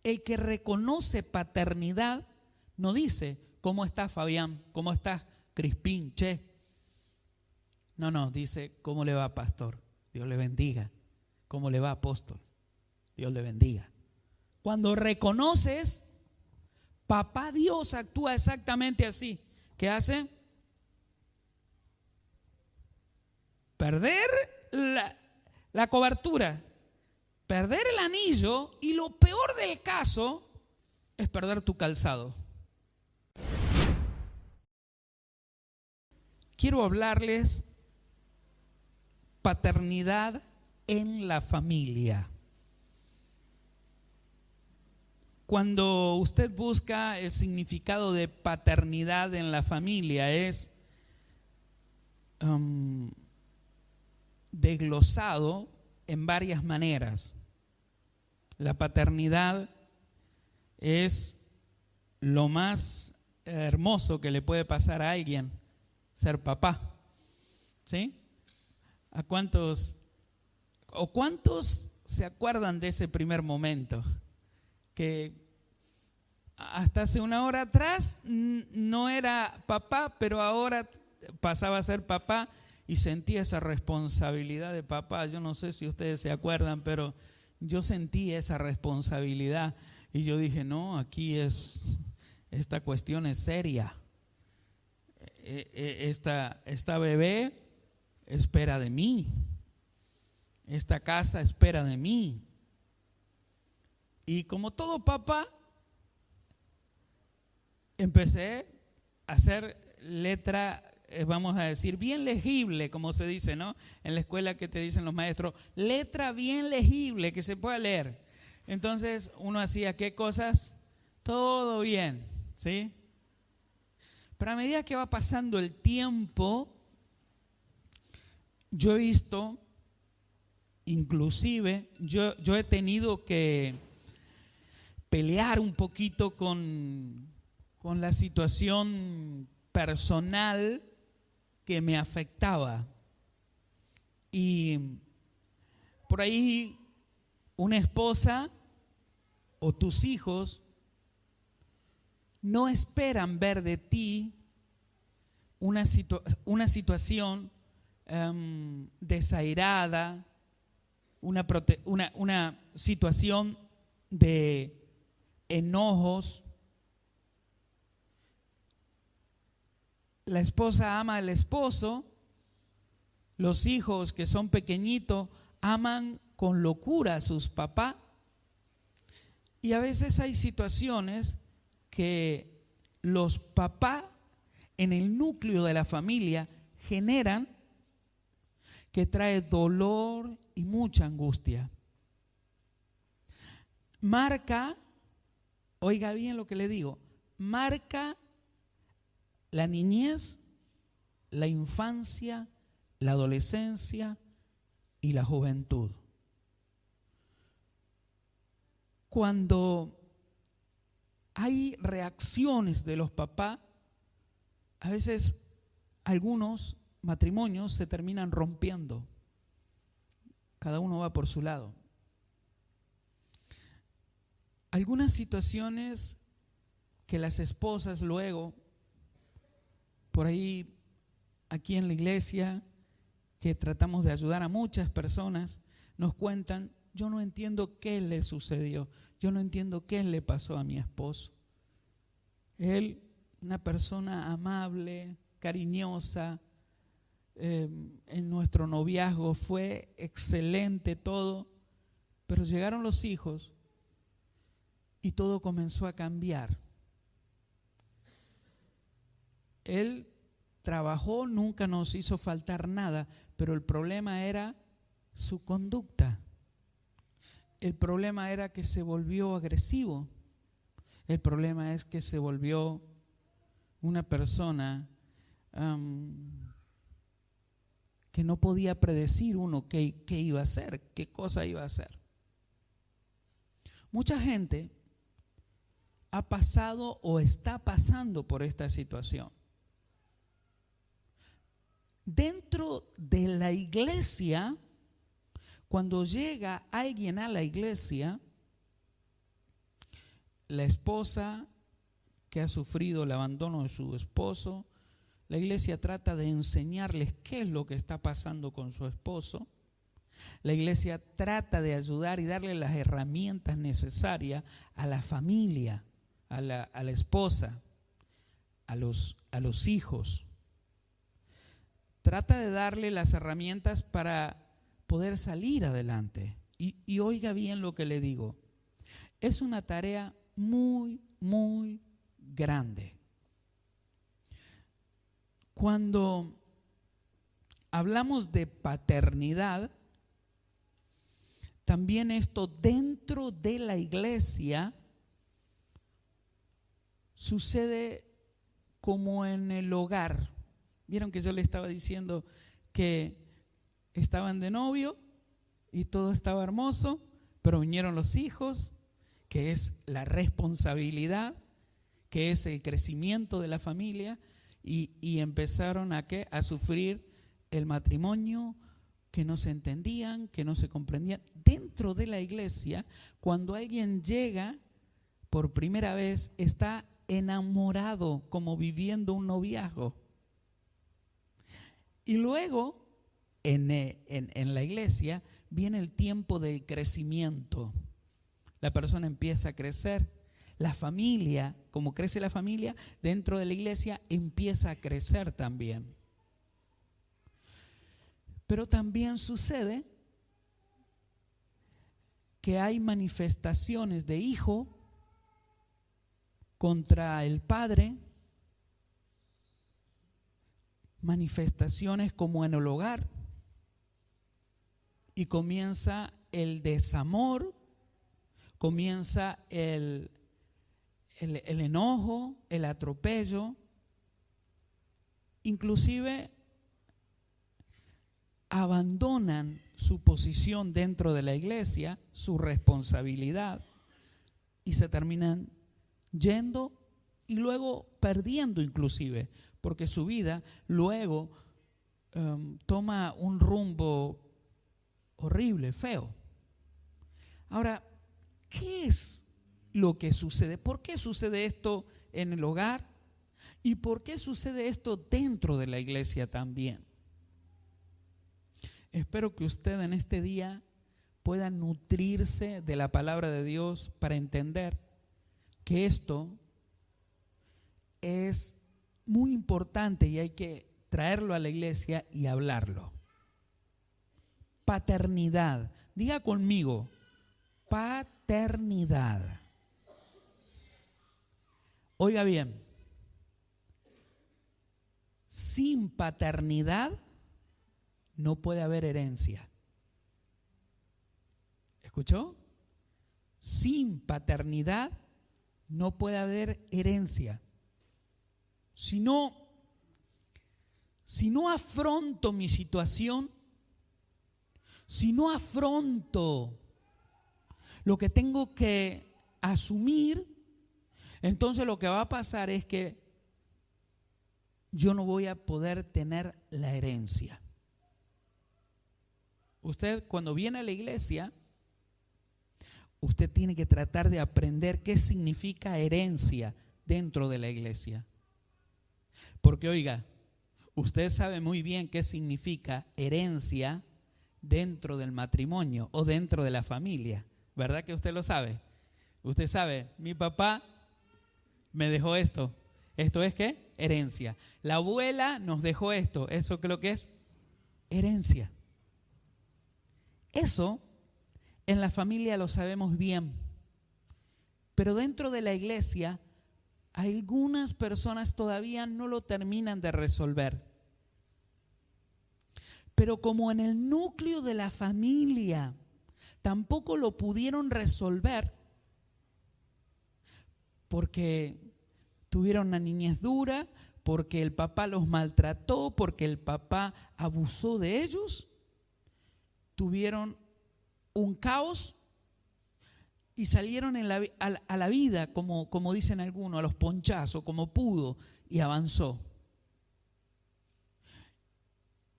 el que reconoce paternidad no dice, ¿cómo estás, Fabián? ¿Cómo estás, Crispín? Che. No, dice, ¿cómo le va, pastor? Dios le bendiga. ¿Cómo le va, apóstol? Dios le bendiga. Cuando reconoces, papá Dios actúa exactamente así. ¿Qué hace? Perder la cobertura, perder el anillo, y lo peor del caso es perder tu calzado. Quiero hablarles paternidad en la familia. Cuando usted busca el significado de paternidad en la familia, es desglosado en varias maneras. La paternidad es lo más hermoso que le puede pasar a alguien, ser papá. ¿Sí? ¿A cuántos se acuerdan de ese primer momento? Que hasta hace una hora atrás no era papá, pero ahora pasaba a ser papá y sentía esa responsabilidad de papá. Yo no sé si ustedes se acuerdan, pero yo sentí esa responsabilidad y yo dije, no, esta cuestión es seria. Esta bebé espera de mí, esta casa espera de mí. Y como todo papá, empecé a hacer letra, vamos a decir, bien legible, como se dice, ¿no? En la escuela que te dicen los maestros, letra bien legible, que se pueda leer. Entonces uno hacía ¿qué cosas? Todo bien, ¿sí? Pero a medida que va pasando el tiempo, yo he visto, inclusive, yo he tenido que pelear un poquito con la situación personal que me afectaba. Y por ahí una esposa o tus hijos no esperan ver de ti una situación desairada, una situación de enojos. La esposa ama al esposo, los hijos que son pequeñitos aman con locura a sus papás, y a veces hay situaciones que los papás en el núcleo de la familia generan que trae dolor y mucha angustia. Marca, oiga bien lo que le digo, marca la niñez, la infancia, la adolescencia y la juventud. Cuando hay reacciones de los papás, a veces algunos matrimonios se terminan rompiendo. Cada uno va por su lado. Algunas situaciones que las esposas luego, por ahí, aquí en la iglesia, que tratamos de ayudar a muchas personas, nos cuentan, yo no entiendo qué le sucedió, yo no entiendo qué le pasó a mi esposo. Él, una persona amable, cariñosa, en nuestro noviazgo fue excelente todo, pero llegaron los hijos y todo comenzó a cambiar. Él trabajó, nunca nos hizo faltar nada, pero el problema era su conducta. El problema era que se volvió agresivo. El problema es que se volvió una persona que no podía predecir uno qué iba a hacer, qué cosa iba a hacer. Mucha gente ha pasado o está pasando por esta situación. Dentro de la iglesia, cuando llega alguien a la iglesia, la esposa que ha sufrido el abandono de su esposo, la iglesia trata de enseñarles qué es lo que está pasando con su esposo. La iglesia trata de ayudar y darle las herramientas necesarias a la familia, a la esposa, a los hijos. Trata de darle las herramientas para poder salir adelante. Y oiga bien lo que le digo. Es una tarea muy, muy grande. Cuando hablamos de paternidad, también esto dentro de la iglesia sucede como en el hogar. Vieron que yo le estaba diciendo que estaban de novio y todo estaba hermoso, pero vinieron los hijos, que es la responsabilidad, que es el crecimiento de la familia, y empezaron a sufrir el matrimonio, que no se entendían, que no se comprendían. Dentro de la iglesia, cuando alguien llega por primera vez, está enamorado, como viviendo un noviazgo. Y luego, en la iglesia, viene el tiempo del crecimiento. La persona empieza a crecer. La familia, como crece la familia, dentro de la iglesia empieza a crecer también. Pero también sucede que hay manifestaciones de hijo contra el padre, manifestaciones como en el hogar, y comienza el desamor, comienza el enojo, el atropello, inclusive abandonan su posición dentro de la iglesia, su responsabilidad, y se terminan yendo y luego perdiendo inclusive, porque su vida luego toma un rumbo horrible, feo. Ahora, ¿qué es lo que sucede? ¿Por qué sucede esto en el hogar? ¿Y por qué sucede esto dentro de la iglesia también? Espero que usted en este día pueda nutrirse de la palabra de Dios para entender que esto es muy importante y hay que traerlo a la iglesia y hablarlo. Paternidad. Diga conmigo, paternidad. Oiga bien, sin paternidad no puede haber herencia. ¿Escuchó? Sin paternidad no puede haber herencia. Si no afronto mi situación, si no afronto lo que tengo que asumir, entonces lo que va a pasar es que yo no voy a poder tener la herencia. Usted cuando viene a la iglesia, usted tiene que tratar de aprender qué significa herencia dentro de la iglesia. Porque oiga, usted sabe muy bien qué significa herencia dentro del matrimonio o dentro de la familia. ¿Verdad que usted lo sabe? Usted sabe, mi papá me dejó esto. ¿Esto es qué? Herencia. La abuela nos dejó esto. ¿Eso creo que es? Herencia. Eso en la familia lo sabemos bien. Pero dentro de la iglesia, algunas personas todavía no lo terminan de resolver. Pero como en el núcleo de la familia tampoco lo pudieron resolver, porque tuvieron una niñez dura, porque el papá los maltrató, porque el papá abusó de ellos, tuvieron un caos y salieron a la vida, como dicen algunos, a los ponchazos, como pudo, y avanzó.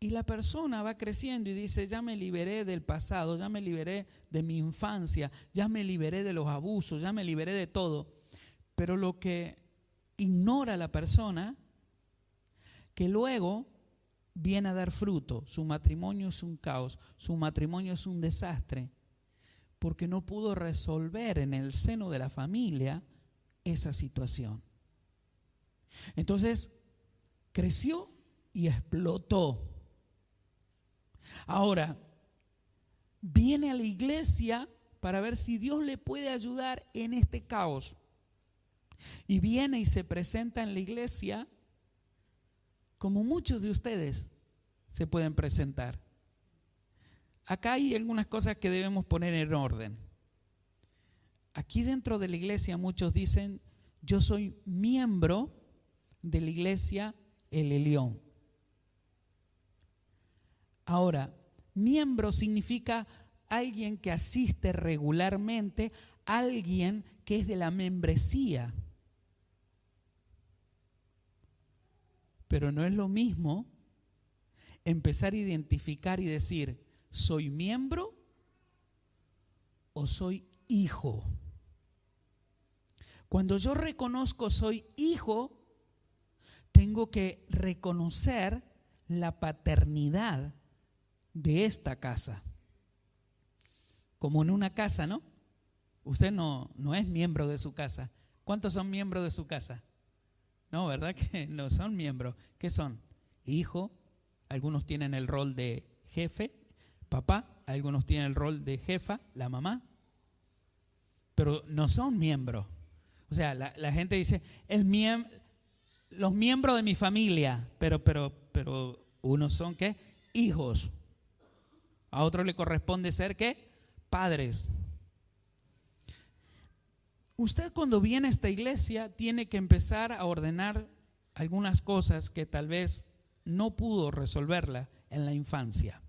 Y la persona va creciendo y dice, ya me liberé del pasado, ya me liberé de mi infancia, ya me liberé de los abusos, ya me liberé de todo. Pero lo que ignora la persona, que luego viene a dar fruto. Su matrimonio es un caos, su matrimonio es un desastre, porque no pudo resolver en el seno de la familia esa situación. Entonces, creció y explotó. Ahora, viene a la iglesia para ver si Dios le puede ayudar en este caos. Y viene y se presenta en la iglesia como muchos de ustedes se pueden presentar. Acá hay algunas cosas que debemos poner en orden. Aquí dentro de la iglesia muchos dicen: yo soy miembro de la iglesia El Elyon. Ahora, miembro significa alguien que asiste regularmente, alguien que es de la membresía. Pero no es lo mismo empezar a identificar y decir: ¿soy miembro o soy hijo? Cuando yo reconozco soy hijo, tengo que reconocer la paternidad de esta casa. Como en una casa, ¿no? Usted no es miembro de su casa. ¿Cuántos son miembros de su casa? No, ¿verdad que no son miembros? ¿Qué son? Hijo, algunos tienen el rol de jefe, papá, algunos tienen el rol de jefa, la mamá, pero no son miembros. O sea, la gente dice, los miembros de mi familia, pero unos son ¿qué? Hijos. A otros le corresponde ser ¿qué? Padres. Usted cuando viene a esta iglesia tiene que empezar a ordenar algunas cosas que tal vez no pudo resolverla en la infancia.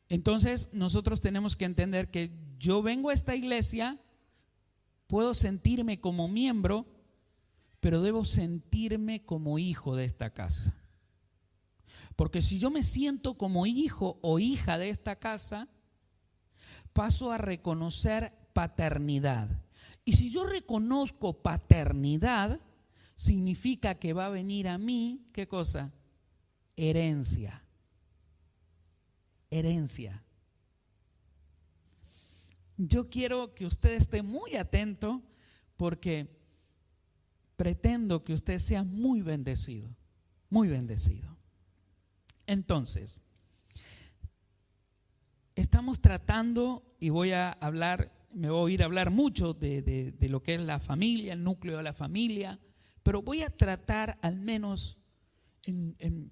Entonces nosotros tenemos que entender que yo vengo a esta iglesia, puedo sentirme como miembro, pero debo sentirme como hijo de esta casa. Porque si yo me siento como hijo o hija de esta casa, paso a reconocer paternidad. Y si yo reconozco paternidad, significa que va a venir a mí, ¿qué cosa? Herencia. Herencia. Yo quiero que usted esté muy atento porque pretendo que usted sea muy bendecido, muy bendecido. Entonces, estamos tratando, y me voy a oír hablar mucho de lo que es la familia, el núcleo de la familia, pero voy a tratar al menos en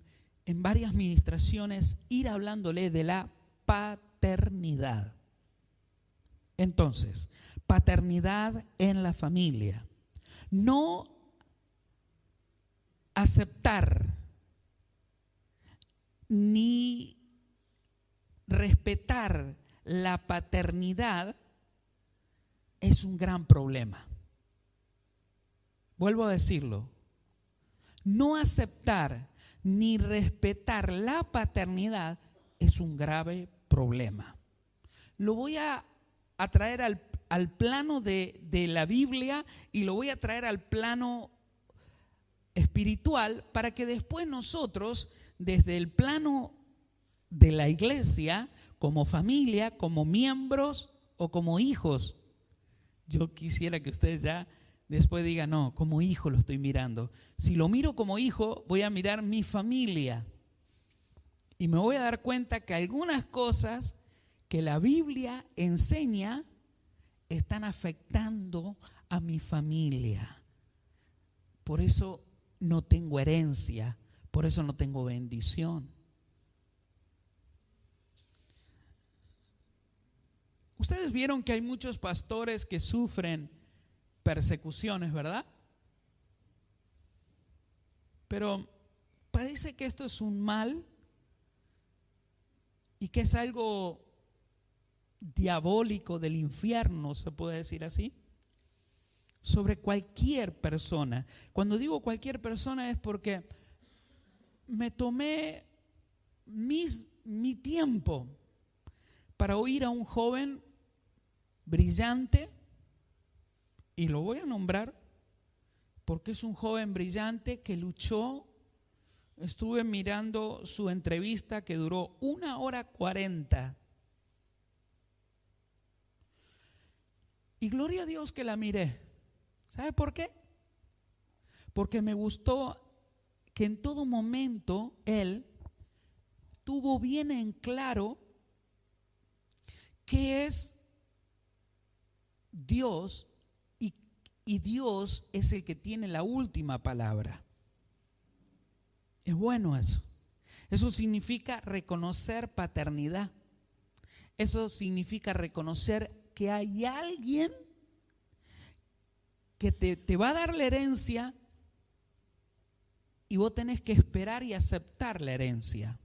varias ministraciones ir hablándole de la paternidad. Entonces, paternidad en la familia. No aceptar ni respetar la paternidad es un gran problema. Vuelvo a decirlo. No aceptar ni respetar la paternidad es un grave problema. Lo voy a traer al plano de la Biblia y lo voy a traer al plano espiritual para que después nosotros, desde el plano de la iglesia, como familia, como miembros o como hijos, yo quisiera que ustedes ya después digan, no, como hijo lo estoy mirando. Si lo miro como hijo, voy a mirar mi familia y me voy a dar cuenta que algunas cosas que la Biblia enseña están afectando a mi familia. Por eso no tengo herencia, por eso no tengo bendición. Ustedes vieron que hay muchos pastores que sufren persecuciones, ¿verdad? Pero parece que esto es un mal y que es algo diabólico del infierno, se puede decir así, sobre cualquier persona. Cuando digo cualquier persona es porque me tomé mi tiempo para oír a un joven brillante, y lo voy a nombrar porque es un joven brillante que luchó. Estuve mirando su entrevista que duró 1 hora 40. Y gloria a Dios que la miré. ¿Sabe por qué? Porque me gustó que en todo momento él tuvo bien en claro qué es Dios y Dios es el que tiene la última palabra. Es bueno eso. Eso significa reconocer paternidad. Eso significa reconocer que hay alguien que te va a dar la herencia y vos tenés que esperar y aceptar la herencia.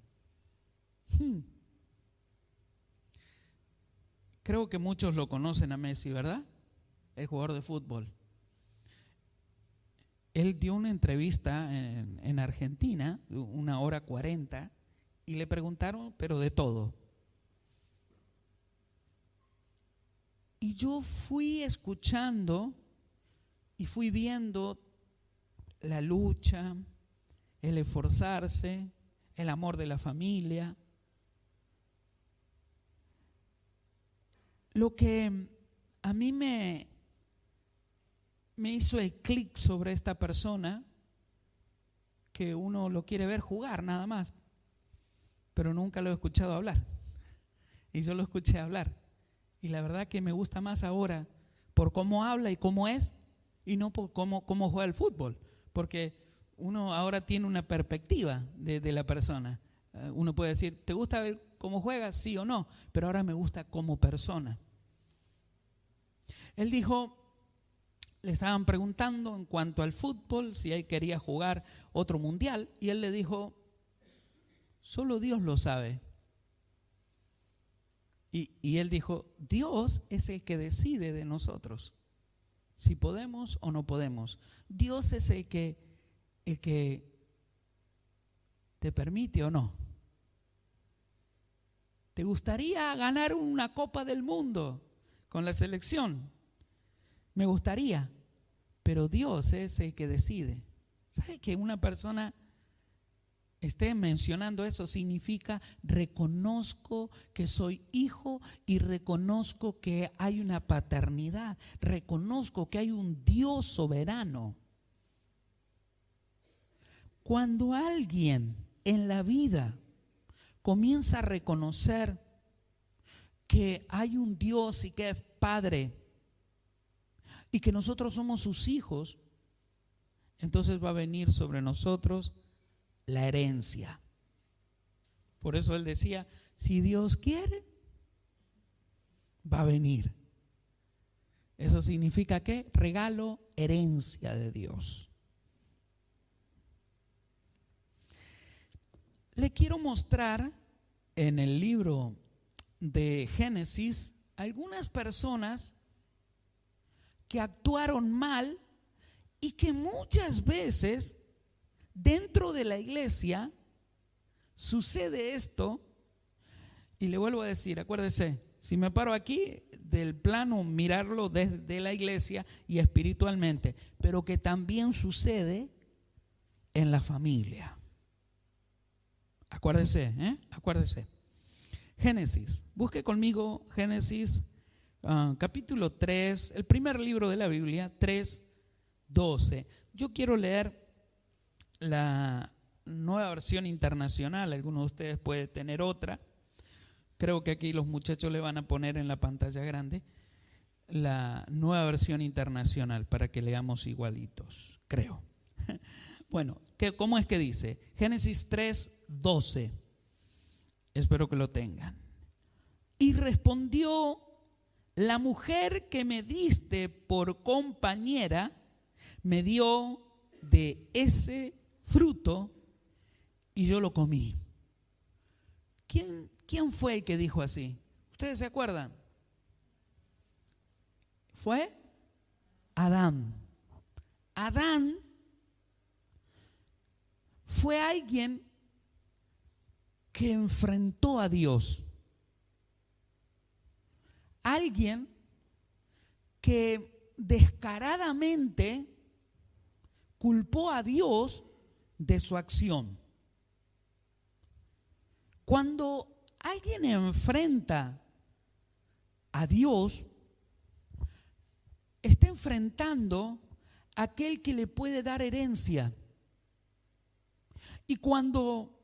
Creo que muchos lo conocen a Messi, ¿verdad? El jugador de fútbol. Él dio una entrevista en Argentina, 1 hora 40, y le preguntaron, pero de todo. Y yo fui escuchando y fui viendo la lucha, el esforzarse, el amor de la familia. Lo que a mí me hizo el clic sobre esta persona, que uno lo quiere ver jugar nada más, pero nunca lo he escuchado hablar. Y yo lo escuché hablar. Y la verdad que me gusta más ahora por cómo habla y cómo es, y no por cómo juega el fútbol. Porque uno ahora tiene una perspectiva de la persona. Uno puede decir, ¿te gusta ver cómo juega? Sí o no, pero ahora me gusta como persona. Él dijo, le estaban preguntando en cuanto al fútbol, si él quería jugar otro mundial, y él le dijo, solo Dios lo sabe. Y él dijo, Dios es el que decide de nosotros, si podemos o no podemos. Dios es el que te permite o no. ¿Te gustaría ganar una Copa del Mundo con la selección? Me gustaría, pero Dios es el que decide. ¿Sabe que una persona esté mencionando eso significa reconozco que soy hijo y reconozco que hay una paternidad, reconozco que hay un Dios soberano? Cuando alguien en la vida comienza a reconocer que hay un Dios y que es Padre y que nosotros somos sus hijos, entonces va a venir sobre nosotros la herencia. Por eso él decía, si Dios quiere, va a venir. Eso significa ¿qué? Regalo, herencia de Dios. Le quiero mostrar en el libro de Génesis algunas personas que actuaron mal y que muchas veces dentro de la iglesia sucede esto. Y le vuelvo a decir, acuérdese, si me paro aquí del plano, mirarlo desde la iglesia y espiritualmente, pero que también sucede en la familia. Acuérdese, acuérdese. Génesis, busque conmigo Génesis capítulo 3, el primer libro de la Biblia, 3:12. Yo quiero leer la Nueva Versión Internacional. Algunos de ustedes pueden tener otra. Creo que aquí los muchachos le van a poner en la pantalla grande la Nueva Versión Internacional para que leamos igualitos, creo. Bueno, ¿cómo es que dice? Génesis 3:12. Espero que lo tengan. Y respondió, la mujer que me diste por compañera me dio de ese fruto y yo lo comí. ¿Quién fue el que dijo así? ¿Ustedes se acuerdan? Fue Adán. Adán fue alguien que enfrentó a Dios. Alguien que descaradamente culpó a Dios de su acción. Cuando alguien enfrenta a Dios, está enfrentando a aquel que le puede dar herencia. Y cuando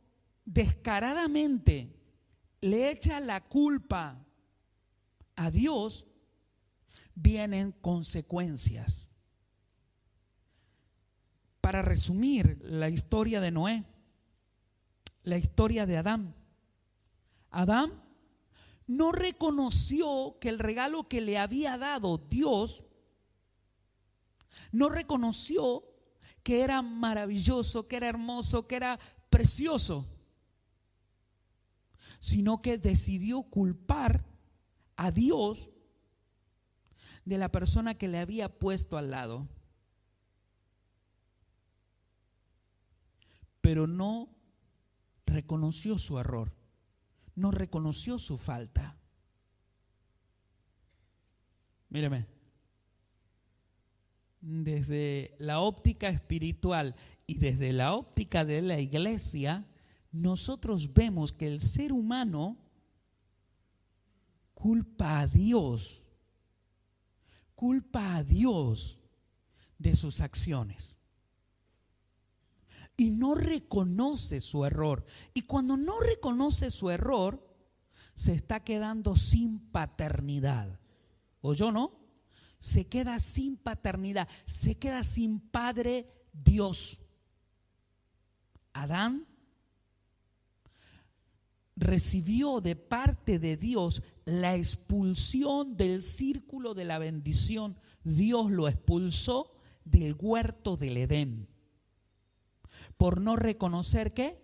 descaradamente le echa la culpa a Dios, vienen consecuencias. Para resumir la historia de Noé, la historia de Adán. Adán no reconoció que el regalo que le había dado Dios, no reconoció que era maravilloso, que era hermoso, que era precioso, sino que decidió culpar a Dios de la persona que le había puesto al lado. Pero no reconoció su error, no reconoció su falta. Míreme, desde la óptica espiritual y desde la óptica de la iglesia, nosotros vemos que el ser humano culpa a Dios de sus acciones y no reconoce su error. Y cuando no reconoce su error, se está quedando sin paternidad. ¿Oyó, no? Se queda sin paternidad, se queda sin Padre Dios. Adán recibió de parte de Dios la expulsión del círculo de la bendición. Dios lo expulsó del huerto del Edén por no reconocer ¿qué?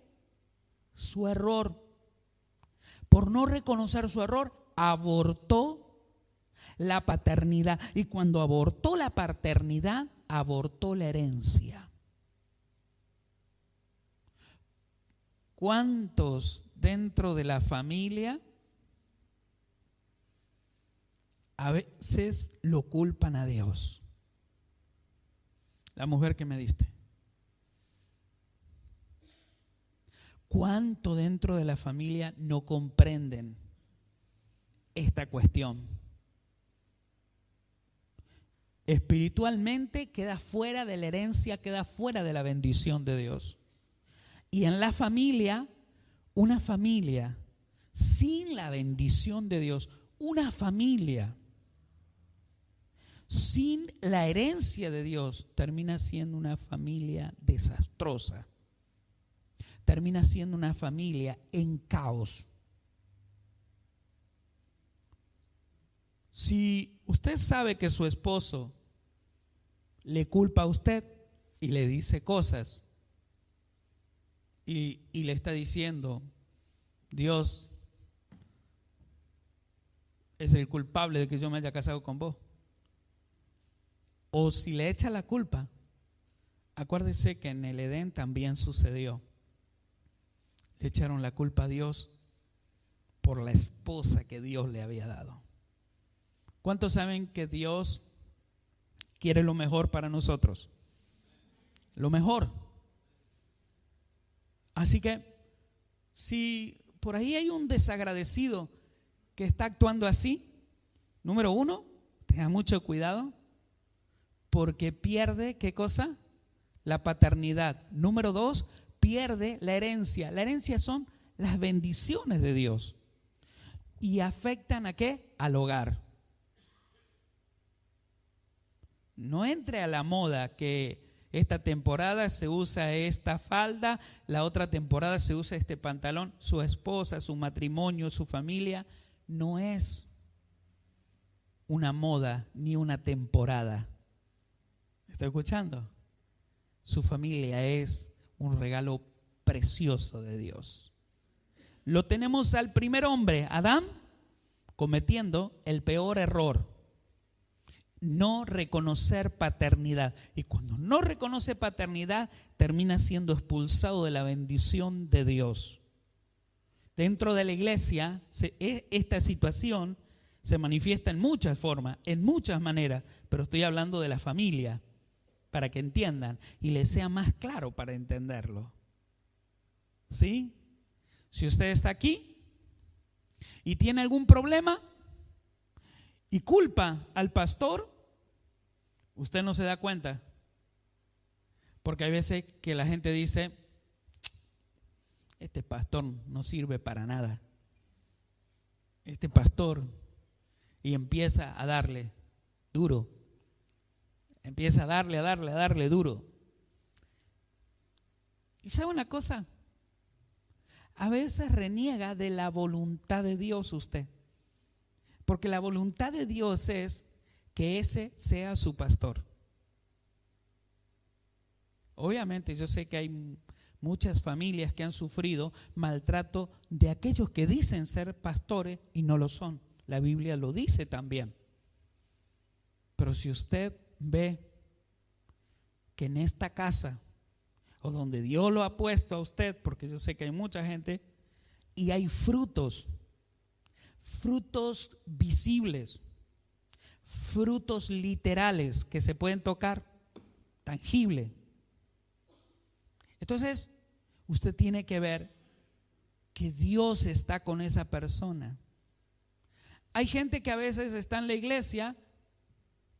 Su error. Por no reconocer su error, abortó la paternidad. Y cuando abortó la paternidad, abortó la herencia. ¿Cuántos dentro de la familia a veces lo culpan a Dios? La mujer que me diste. ¿Cuánto dentro de la familia no comprenden esta cuestión? Espiritualmente queda fuera de la herencia, queda fuera de la bendición de Dios. Y en la familia, una familia sin la bendición de Dios, una familia sin la herencia de Dios, termina siendo una familia desastrosa. Termina siendo una familia en caos. Si usted sabe que su esposo le culpa a usted y le dice cosas y le está diciendo, Dios es el culpable de que yo me haya casado con vos, o si le echa la culpa, acuérdese que en el Edén también sucedió. Le echaron la culpa a Dios por la esposa que Dios le había dado. ¿Cuántos saben que Dios quiere lo mejor para nosotros? Lo mejor. Así que si por ahí hay un desagradecido que está actuando así, número uno, tenga mucho cuidado porque pierde, ¿qué cosa? La paternidad. Número dos, pierde la herencia. La herencia son las bendiciones de Dios y afectan ¿a qué? Al hogar. No entre a la moda que esta temporada se usa esta falda, la otra temporada se usa este pantalón. Su esposa, su matrimonio, su familia no es una moda ni una temporada. ¿Está escuchando? Su familia es un regalo precioso de Dios. Lo tenemos al primer hombre, Adán, cometiendo el peor error: no reconocer paternidad. Y cuando no reconoce paternidad, termina siendo expulsado de la bendición de Dios. Dentro de la iglesia, esta situación se manifiesta en muchas formas, en muchas maneras, pero estoy hablando de la familia, para que entiendan y les sea más claro para entenderlo. ¿Sí? Si usted está aquí y tiene algún problema y culpa al pastor, usted no se da cuenta. Porque hay veces que la gente dice, este pastor no sirve para nada. Este pastor, y empieza a darle duro. Empieza a darle duro. ¿Y sabe una cosa? A veces reniega de la voluntad de Dios usted. Porque la voluntad de Dios es que ese sea su pastor. Obviamente yo sé que hay muchas familias que han sufrido maltrato de aquellos que dicen ser pastores y no lo son. La Biblia lo dice también. Pero si usted ve que en esta casa o donde Dios lo ha puesto a usted, porque yo sé que hay mucha gente y hay frutos visibles, frutos literales que se pueden tocar, tangibles. Entonces, usted tiene que ver que Dios está con esa persona. Hay gente que a veces está en la iglesia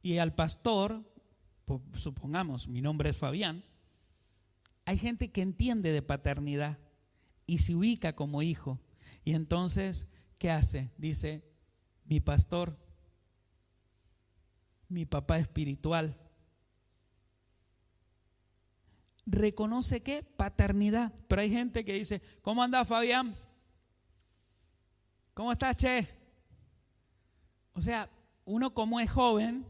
y al pastor, supongamos, mi nombre es Fabián, hay gente que entiende de paternidad y se ubica como hijo. Y entonces, ¿qué hace? Dice, mi pastor, mi papá espiritual. Reconoce ¿qué? Paternidad. Pero hay gente que dice, ¿cómo anda Fabián? ¿Cómo estás, che? O sea, uno como es joven,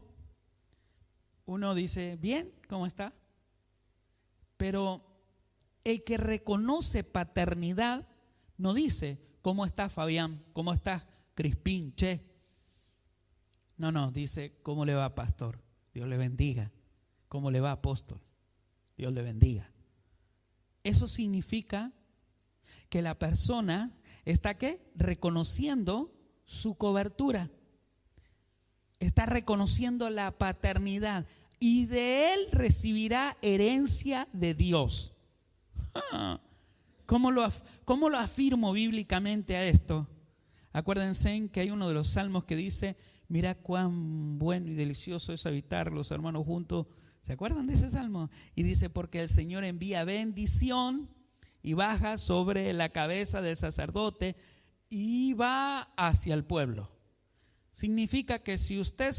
uno dice, bien, ¿cómo está? Pero el que reconoce paternidad no dice, ¿cómo está Fabián? ¿Cómo está Crispín, che? No, dice, ¿cómo le va, pastor? Dios le bendiga. ¿Cómo le va, apóstol? Dios le bendiga. Eso significa que la persona está ¿qué? Reconociendo su cobertura. Está reconociendo la paternidad y de él recibirá herencia de Dios. ¿Cómo lo afirmo bíblicamente a esto? Acuérdense que hay uno de los salmos que dice, mira cuán bueno y delicioso es habitar los hermanos juntos. ¿Se acuerdan de ese salmo? Y dice, porque el Señor envía bendición y baja sobre la cabeza del sacerdote y va hacia el pueblo. Significa que si usted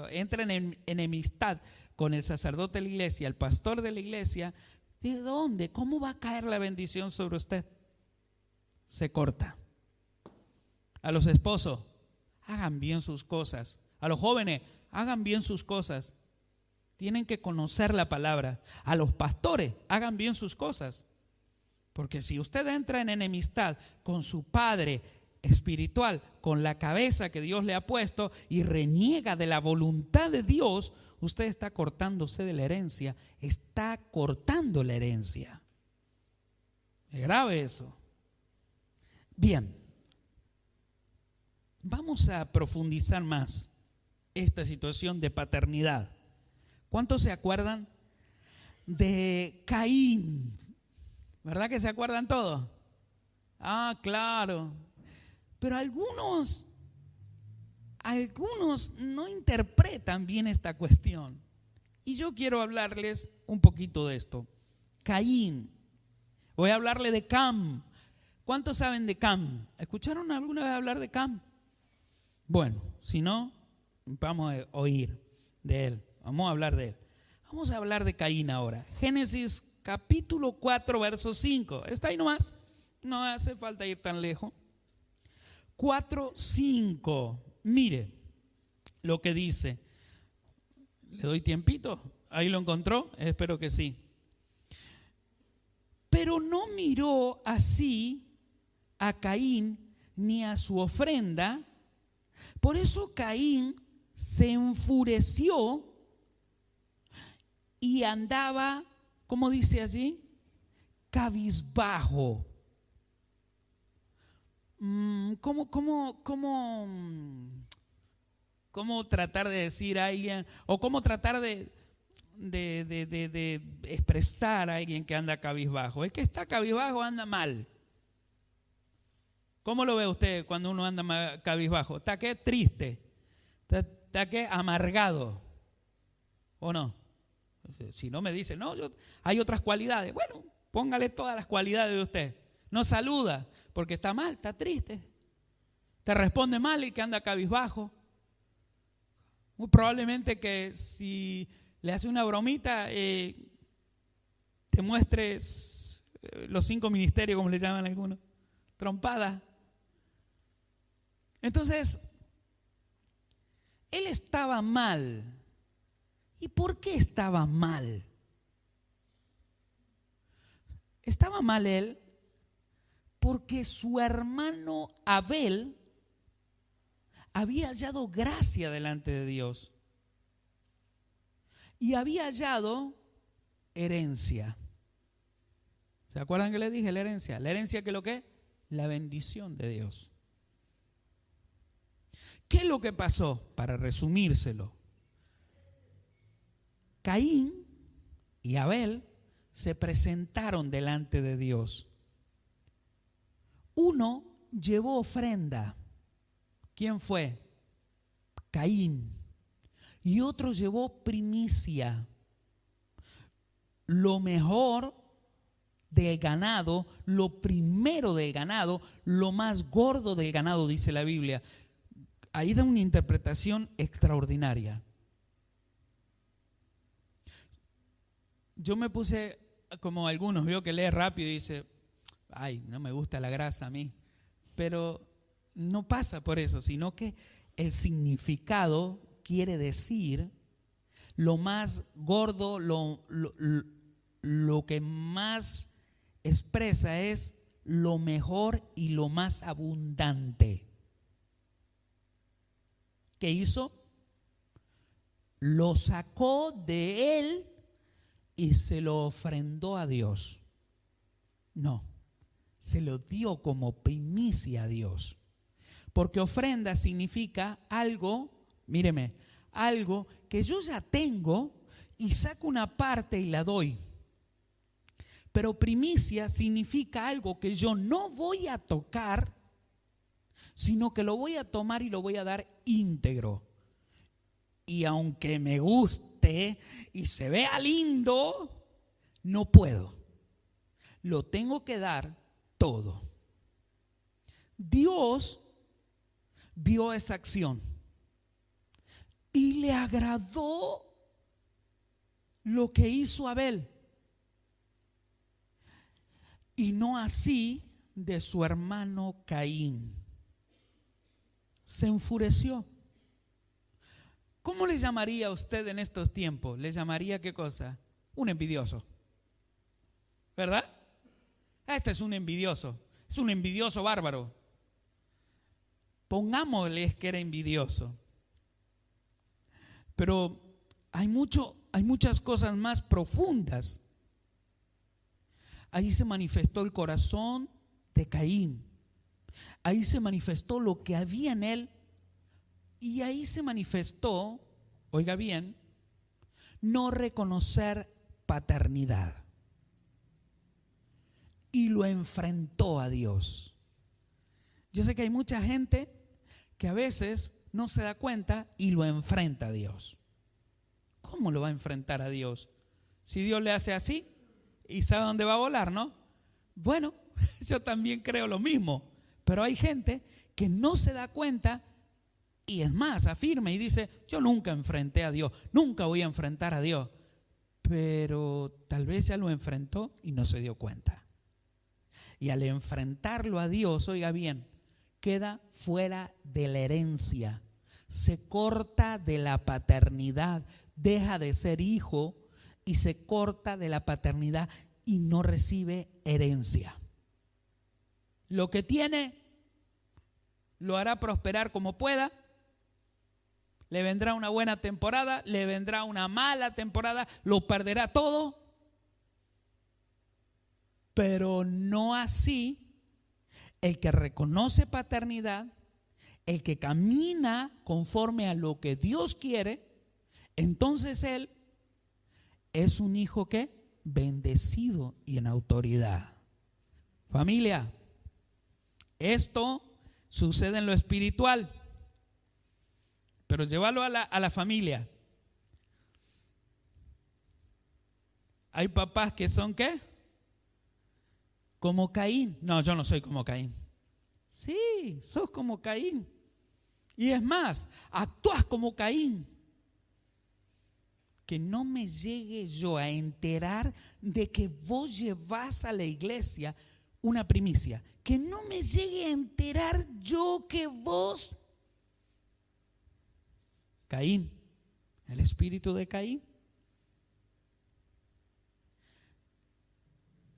entra en enemistad con el sacerdote de la iglesia, el pastor de la iglesia, ¿de dónde? ¿Cómo va a caer la bendición sobre usted? Se corta. A los esposos, hagan bien sus cosas. A los jóvenes, hagan bien sus cosas. Tienen que conocer la palabra. A los pastores, hagan bien sus cosas. Porque si usted entra en enemistad con su padre espiritual, con la cabeza que Dios le ha puesto y reniega de la voluntad de Dios, usted está cortándose de la herencia. Está cortando la herencia. Es grave eso. Bien. Vamos a profundizar más esta situación de paternidad. ¿Cuántos se acuerdan de Caín? ¿Verdad que se acuerdan todos? Ah, claro. Pero algunos no interpretan bien esta cuestión. Y yo quiero hablarles un poquito de esto. Caín. Voy a hablarle de Cam. ¿Cuántos saben de Cam? ¿Escucharon alguna vez hablar de Cam? Bueno, si no, vamos a oír de él. Vamos a hablar de él. Vamos a hablar de Caín ahora. Génesis capítulo 4, verso 5. ¿Está ahí nomás? No hace falta ir tan lejos. 4, 5. Mire lo que dice. ¿Le doy tiempito? ¿Ahí lo encontró? Espero que sí. Pero no miró así a Caín ni a su ofrenda. Por eso Caín se enfureció y andaba, ¿cómo dice allí? Cabizbajo. ¿Cómo tratar de decir a alguien, o cómo tratar de expresar a alguien que anda cabizbajo? El que está cabizbajo anda mal. ¿Cómo lo ve usted cuando uno anda cabizbajo? ¿Está qué? Triste. ¿Está qué? Amargado. ¿O no? Si no me dice, no, hay otras cualidades. Bueno, póngale todas las cualidades de usted. No saluda porque está mal, está triste. Te responde mal el que anda cabizbajo. Muy probablemente que si le hace una bromita, te muestres los 5 ministerios, como le llaman algunos, trompada. Entonces, él estaba mal. ¿Y por qué estaba mal? Estaba mal él porque su hermano Abel había hallado gracia delante de Dios y había hallado herencia. ¿Se acuerdan que le dije la herencia? La herencia, ¿qué es lo que es? La bendición de Dios. ¿Qué es lo que pasó? Para resumírselo, Caín y Abel se presentaron delante de Dios. Uno llevó ofrenda. ¿Quién fue? Caín. Y otro llevó primicia. Lo mejor del ganado, lo primero del ganado, lo más gordo del ganado, dice la Biblia. Ahí da una interpretación extraordinaria. Yo me puse como algunos, veo que lee rápido y dice, ay, no me gusta la grasa a mí. Pero no pasa por eso, sino que el significado quiere decir lo más gordo, lo que más expresa es lo mejor y lo más abundante. ¿Qué hizo? Lo sacó de él y se lo ofrendó a Dios. No, se lo dio como primicia a Dios. Porque ofrenda significa algo, míreme, algo que yo ya tengo y saco una parte y la doy. Pero primicia significa algo que yo no voy a tocar, sino que lo voy a tomar y lo voy a dar íntegro. Y aunque me guste y se vea lindo, no puedo. Lo tengo que dar todo. Dios vio esa acción y le agradó lo que hizo Abel. Y no así de su hermano Caín. Se enfureció. ¿Cómo le llamaría a usted en estos tiempos? ¿Le llamaría qué cosa? Un envidioso. ¿Verdad? Este es un envidioso. Es un envidioso bárbaro. Pongámosle que era envidioso. Pero hay muchas cosas más profundas. Ahí se manifestó el corazón de Caín. Ahí se manifestó lo que había en él. Y ahí se manifestó, oiga bien, no reconocer paternidad. Y lo enfrentó a Dios. Yo sé que hay mucha gente que a veces no se da cuenta y lo enfrenta a Dios. ¿Cómo lo va a enfrentar a Dios? Si Dios le hace así y sabe dónde va a volar, ¿no? Bueno, yo también creo lo mismo. Pero hay gente que no se da cuenta y es más, afirma y dice, yo nunca enfrenté a Dios, nunca voy a enfrentar a Dios. Pero tal vez ya lo enfrentó y no se dio cuenta. Y al enfrentarlo a Dios, oiga bien, queda fuera de la herencia, se corta de la paternidad, deja de ser hijo y se corta de la paternidad y no recibe herencia. Lo que tiene lo hará prosperar como pueda. Le vendrá una buena temporada, le vendrá una mala temporada, lo perderá todo. Pero no así el que reconoce paternidad, el que camina conforme a lo que Dios quiere, entonces él es un hijo que bendecido y en autoridad. Familia, esto sucede en lo espiritual, pero llévalo a la familia. Hay papás que son ¿qué? Como Caín. No, yo no soy como Caín. Sí, sos como Caín. Y es más, actúas como Caín. Que no me llegue yo a enterar de que vos llevás a la iglesia una primicia. Que no me llegue a enterar yo que vos... Caín, el espíritu de Caín.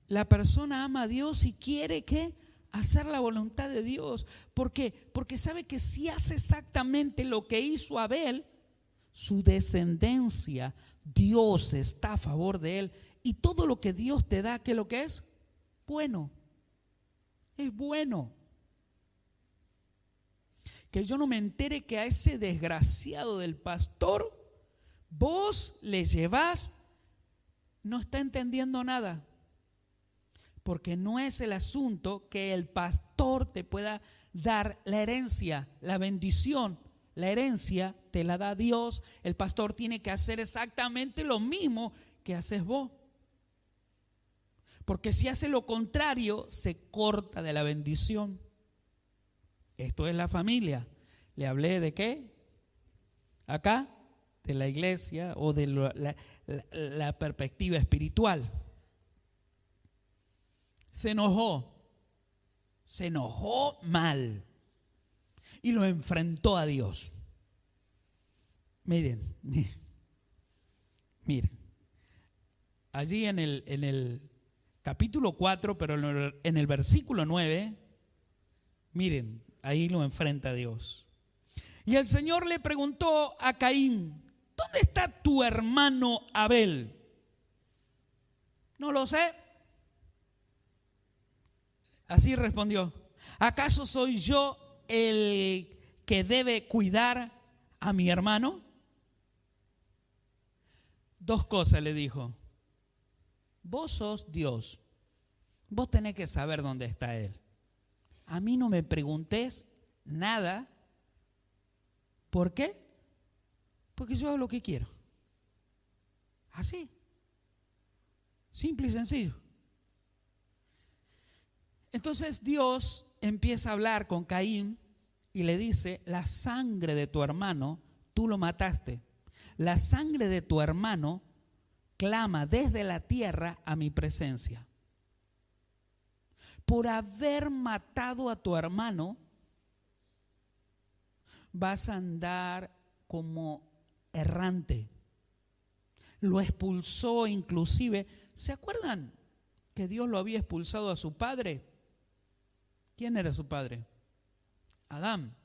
La persona ama a Dios y quiere ¿qué? Hacer la voluntad de Dios. ¿Por qué? Porque sabe que si hace exactamente lo que hizo Abel, su descendencia, Dios está a favor de él. Y todo lo que Dios te da, ¿qué es lo que es? Bueno. Es bueno. Que yo no me entere que a ese desgraciado del pastor vos le llevás, no está entendiendo nada. Porque no es el asunto que el pastor te pueda dar la herencia, la bendición. La herencia te la da Dios. El pastor tiene que hacer exactamente lo mismo que haces vos. Porque si hace lo contrario, se corta de la bendición. Esto es la familia. Le hablé de qué? Acá, de la iglesia o de la perspectiva espiritual. Se enojó mal y lo enfrentó a Dios. Miren, allí en el capítulo 4, pero en el versículo 9, miren, ahí lo enfrenta a Dios. Y el Señor le preguntó a Caín: ¿dónde está tu hermano Abel? No lo sé. Así respondió: ¿acaso soy yo el que debe cuidar a mi hermano? Dos cosas le dijo. Vos sos Dios. Vos tenés que saber dónde está él. A mí no me preguntés nada. ¿Por qué? Porque yo hago lo que quiero. Así. Simple y sencillo. Entonces Dios empieza a hablar con Caín y le dice: la sangre de tu hermano, tú lo mataste. La sangre de tu hermano clama desde la tierra a mi presencia. Por haber matado a tu hermano, vas a andar como errante. Lo expulsó inclusive. ¿Se acuerdan que Dios lo había expulsado a su padre? ¿Quién era su padre? Adán.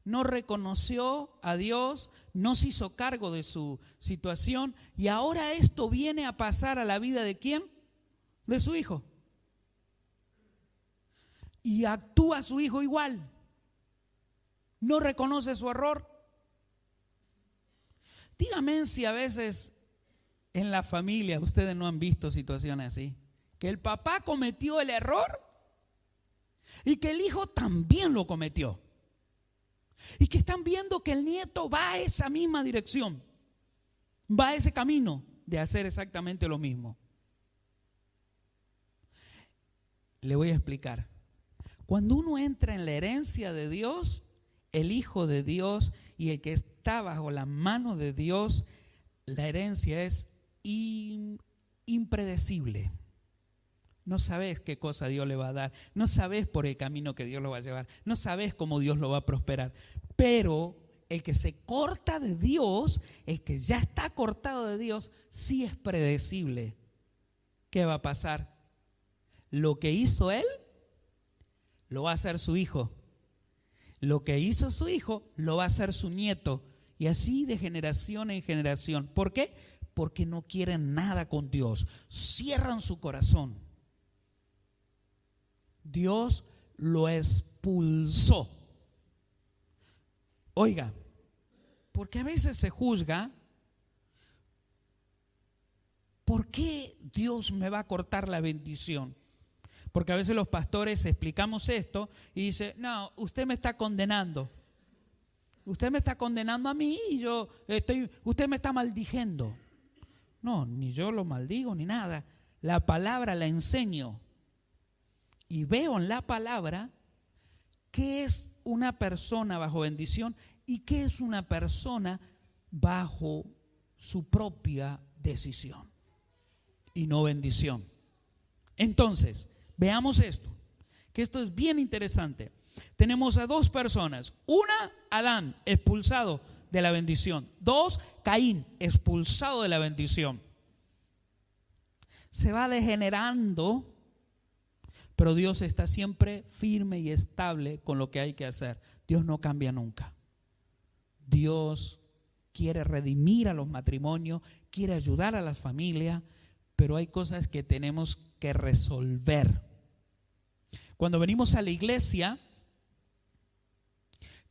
No reconoció a Dios, no se hizo cargo de su situación y ahora esto viene a pasar a la vida ¿de quién? De su hijo. Y actúa su hijo igual. No reconoce su error. Díganme si a veces en la familia ustedes no han visto situaciones así. Que el papá cometió el error y que el hijo también lo cometió. Y que están viendo que el nieto va a esa misma dirección. Va a ese camino de hacer exactamente lo mismo. Le voy a explicar. Cuando uno entra en la herencia de Dios, el Hijo de Dios y el que está bajo la mano de Dios, la herencia es impredecible. No sabes qué cosa Dios le va a dar, no sabes por el camino que Dios lo va a llevar, no sabes cómo Dios lo va a prosperar. Pero el que se corta de Dios, el que ya está cortado de Dios, sí es predecible. ¿Qué va a pasar? Lo que hizo él, lo va a hacer su hijo. Lo que hizo su hijo, lo va a hacer su nieto. Y así de generación en generación. ¿Por qué? Porque no quieren nada con Dios. Cierran su corazón. Dios lo expulsó. Oiga, porque a veces se juzga, ¿por qué Dios me va a cortar la bendición? Porque a veces los pastores explicamos esto y dicen, no, usted me está condenando. Usted me está condenando a mí y usted me está maldiciendo. No, ni yo lo maldigo ni nada. La palabra la enseño. Y veo en la palabra qué es una persona bajo bendición y qué es una persona bajo su propia decisión y no bendición. Entonces, veamos esto, que esto es bien interesante. Tenemos a dos personas. Una, Adán, expulsado de la bendición. Dos, Caín, expulsado de la bendición. Se va degenerando, pero Dios está siempre firme y estable con lo que hay que hacer. Dios no cambia nunca. Dios quiere redimir a los matrimonios, quiere ayudar a las familias, pero hay cosas que tenemos que resolver. Cuando venimos a la iglesia,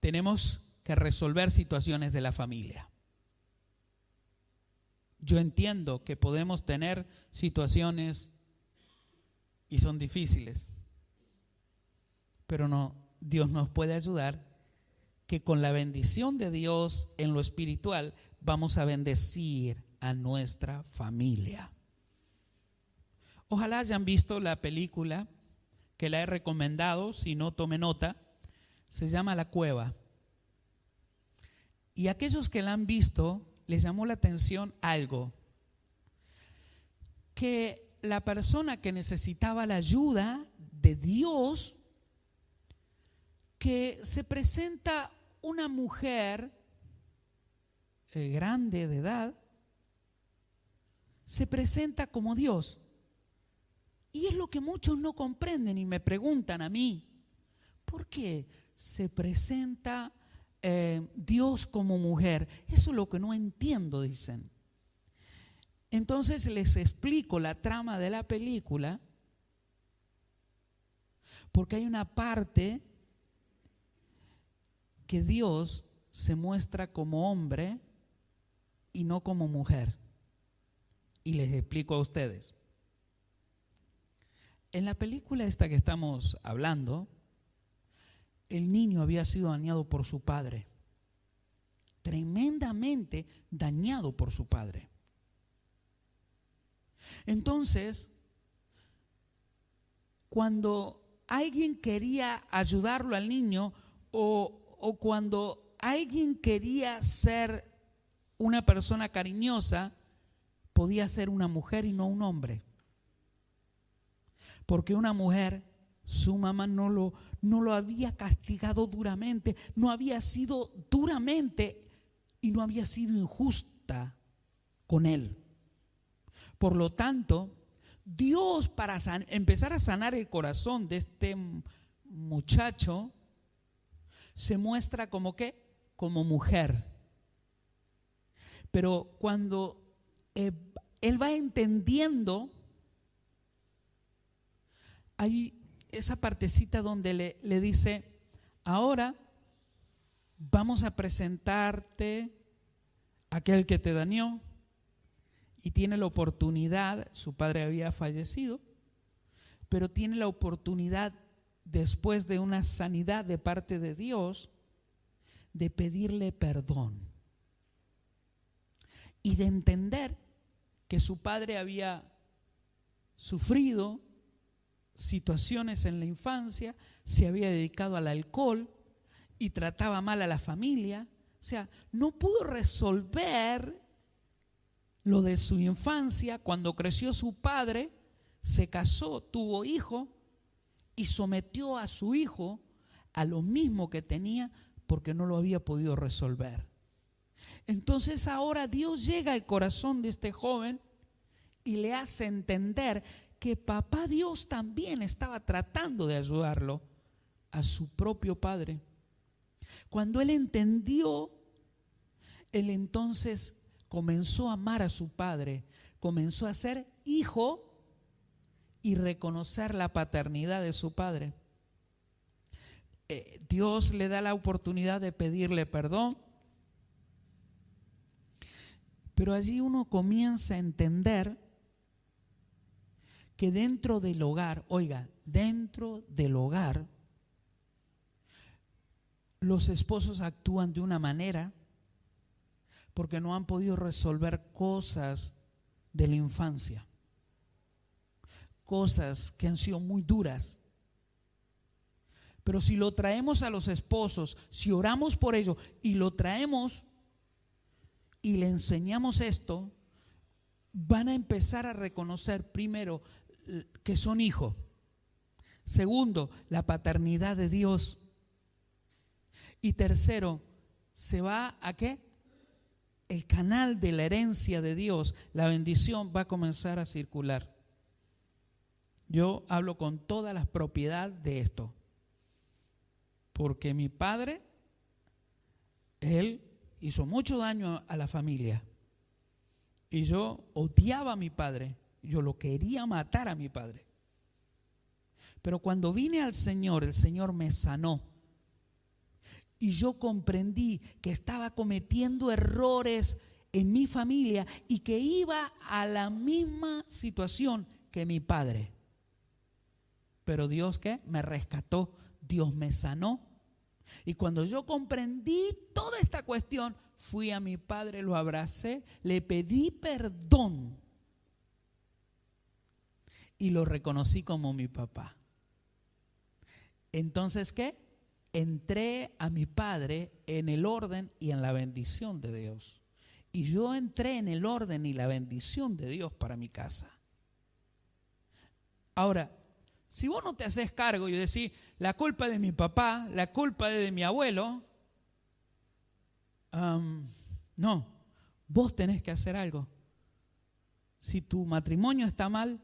tenemos que resolver situaciones de la familia. Yo entiendo que podemos tener situaciones y son difíciles, pero no, Dios nos puede ayudar, que con la bendición de Dios en lo espiritual vamos a bendecir a nuestra familia. Ojalá hayan visto la película que la he recomendado, si no tome nota, se llama La Cueva. Y aquellos que la han visto, les llamó la atención algo, que la persona que necesitaba la ayuda de Dios, que se presenta una mujer grande de edad, se presenta como Dios. Y es lo que muchos no comprenden y me preguntan a mí, ¿por qué se presenta Dios como mujer? Eso es lo que no entiendo, dicen. Entonces les explico la trama de la película, porque hay una parte que Dios se muestra como hombre y no como mujer. Y les explico a ustedes. En la película esta que estamos hablando, el niño había sido dañado por su padre, tremendamente dañado por su padre. Entonces, cuando alguien quería ayudarlo al niño o cuando alguien quería ser una persona cariñosa, podía ser una mujer y no un hombre. Porque una mujer, su mamá no lo había castigado duramente, no había sido duramente y no había sido injusta con él. Por lo tanto, Dios, para empezar a sanar el corazón de este muchacho, se muestra como ¿qué? Como mujer. Pero cuando él va entendiendo, hay esa partecita donde le dice, ahora vamos a presentarte a aquel que te dañó, y tiene la oportunidad, su padre había fallecido, pero tiene la oportunidad, después de una sanidad de parte de Dios, de pedirle perdón y de entender que su padre había sufrido situaciones en la infancia, se había dedicado al alcohol y trataba mal a la familia. O sea, no pudo resolver lo de su infancia. Cuando creció su padre, se casó, tuvo hijo y sometió a su hijo a lo mismo que tenía porque no lo había podido resolver. Entonces ahora Dios llega al corazón de este joven y le hace entender que papá Dios también estaba tratando de ayudarlo a su propio padre. Cuando él entendió, él entonces comenzó a amar a su padre, comenzó a ser hijo y reconocer la paternidad de su padre. Dios le da la oportunidad de pedirle perdón. Pero allí uno comienza a entender que dentro del hogar, oiga, dentro del hogar, los esposos actúan de una manera porque no han podido resolver cosas de la infancia, cosas que han sido muy duras. Pero si lo traemos a los esposos, si oramos por ello y lo traemos y le enseñamos esto, van a empezar a reconocer primero que son hijos. Segundo, la paternidad de Dios. Y tercero, se va a ¿qué? El canal de la herencia de Dios, la bendición va a comenzar a circular. Yo hablo con toda la propiedad de esto. Porque mi padre, él hizo mucho daño a la familia. Y yo odiaba a mi padre. Yo lo quería matar a mi padre. Pero cuando vine al Señor, el Señor me sanó. Y yo comprendí que estaba cometiendo errores en mi familia y que iba a la misma situación que mi padre. Pero Dios, ¿qué? Me rescató. Dios me sanó. Y cuando yo comprendí toda esta cuestión, fui a mi padre, lo abracé, le pedí perdón y lo reconocí como mi papá. Entonces, ¿qué? Entré a mi padre en el orden y en la bendición de Dios. Y yo entré en el orden y la bendición de Dios para mi casa. Ahora, si vos no te haces cargo y decís, la culpa es de mi papá, la culpa es de mi abuelo, no, vos tenés que hacer algo. Si tu matrimonio está mal,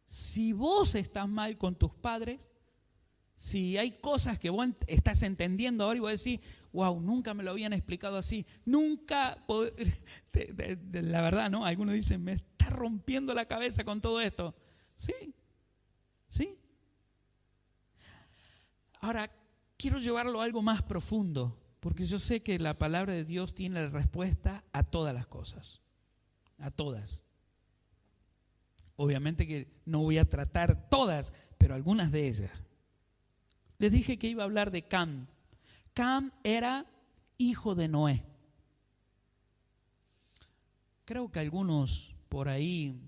si vos estás mal con tus padres, si hay cosas que vos estás entendiendo ahora y vos decís, wow, nunca me lo habían explicado así, nunca, la verdad, ¿no? Algunos dicen, me está rompiendo la cabeza con todo esto. Sí, sí. Ahora, quiero llevarlo a algo más profundo, porque yo sé que la palabra de Dios tiene la respuesta a todas las cosas, a todas. Obviamente que no voy a tratar todas, pero algunas de ellas. Les dije que iba a hablar de Cam. Cam era hijo de Noé. Creo que algunos por ahí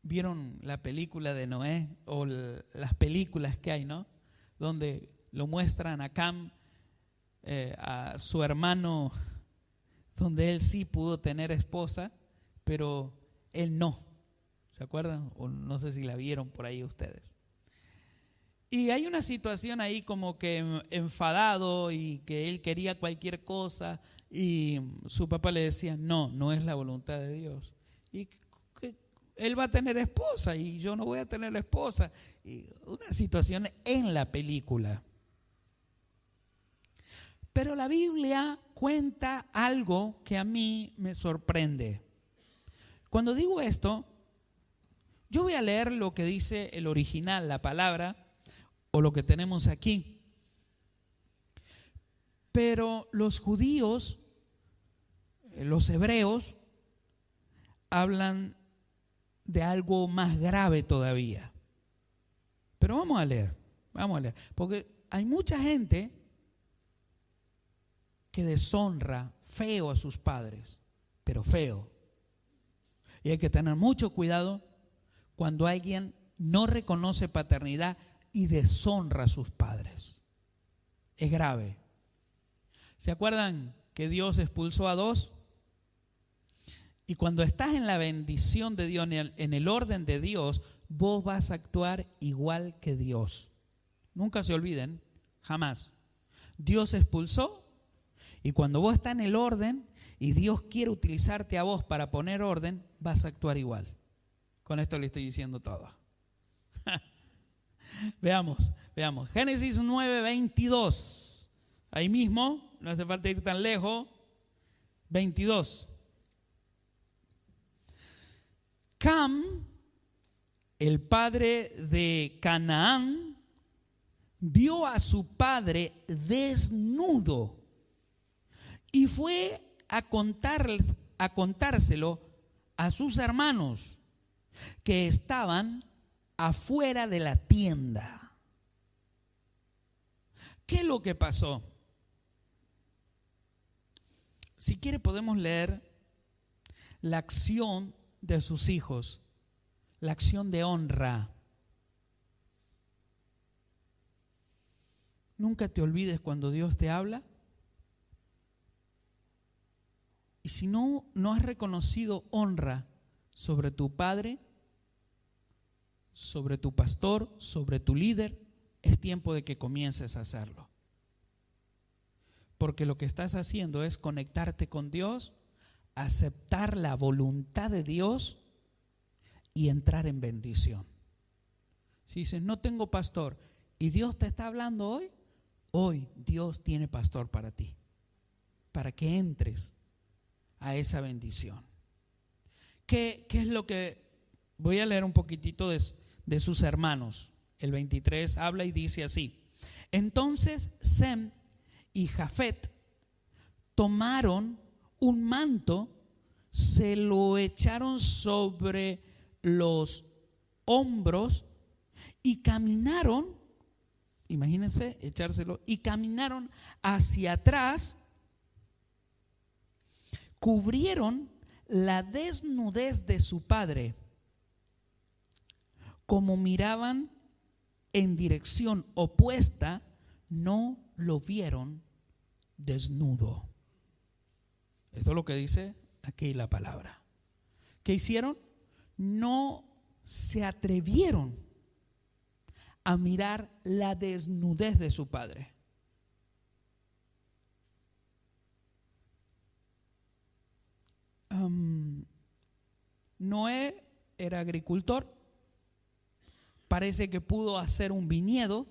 vieron la película de Noé o las películas que hay, ¿no? Donde lo muestran a Cam, a su hermano, donde él sí pudo tener esposa, pero él no. ¿Se acuerdan? O no sé si la vieron por ahí ustedes. Y hay una situación ahí como que enfadado y que él quería cualquier cosa y su papá le decía, no, no es la voluntad de Dios. Y que él va a tener esposa y yo no voy a tener esposa. Y una situación en la película. Pero la Biblia cuenta algo que a mí me sorprende. Cuando digo esto, yo voy a leer lo que dice el original, la palabra, o lo que tenemos aquí. Pero los judíos, los hebreos, hablan de algo más grave todavía. Pero vamos a leer, porque hay mucha gente que deshonra feo a sus padres, pero feo. Y hay que tener mucho cuidado cuando alguien no reconoce paternidad y deshonra a sus padres. Es grave. ¿Se acuerdan que Dios expulsó a dos? Y cuando estás en la bendición de Dios, en el orden de Dios, vos vas a actuar igual que Dios. Nunca se olviden, jamás. Dios expulsó y cuando vos estás en el orden y Dios quiere utilizarte a vos para poner orden, vas a actuar igual. Con esto le estoy diciendo todo. Veamos. Génesis 9:22. Ahí mismo, no hace falta ir tan lejos. 22. Cam, el padre de Canaán, vio a su padre desnudo y fue a contárselo a sus hermanos que estaban afuera de la tienda. ¿Qué es lo que pasó? Si quiere podemos leer la acción de sus hijos, la acción de honra. Nunca te olvides cuando Dios te habla. Y si no has reconocido honra sobre tu padre, sobre tu pastor, sobre tu líder, es tiempo de que comiences a hacerlo. Porque lo que estás haciendo es conectarte con Dios, aceptar la voluntad de Dios y entrar en bendición. Si dices, no tengo pastor, y Dios te está hablando hoy Dios tiene pastor para ti, para que entres a esa bendición. ¿Qué es lo que? Voy a leer un poquitito de sus hermanos. El 23 habla y dice así: entonces Sem y Jafet tomaron un manto, se lo echaron sobre los hombros y caminaron, imagínense echárselo, y caminaron hacia atrás, cubrieron la desnudez de su padre. Como miraban en dirección opuesta, no lo vieron desnudo. Esto es lo que dice aquí la palabra. ¿Qué hicieron? No se atrevieron a mirar la desnudez de su padre. Noé era agricultor, parece que pudo hacer un viñedo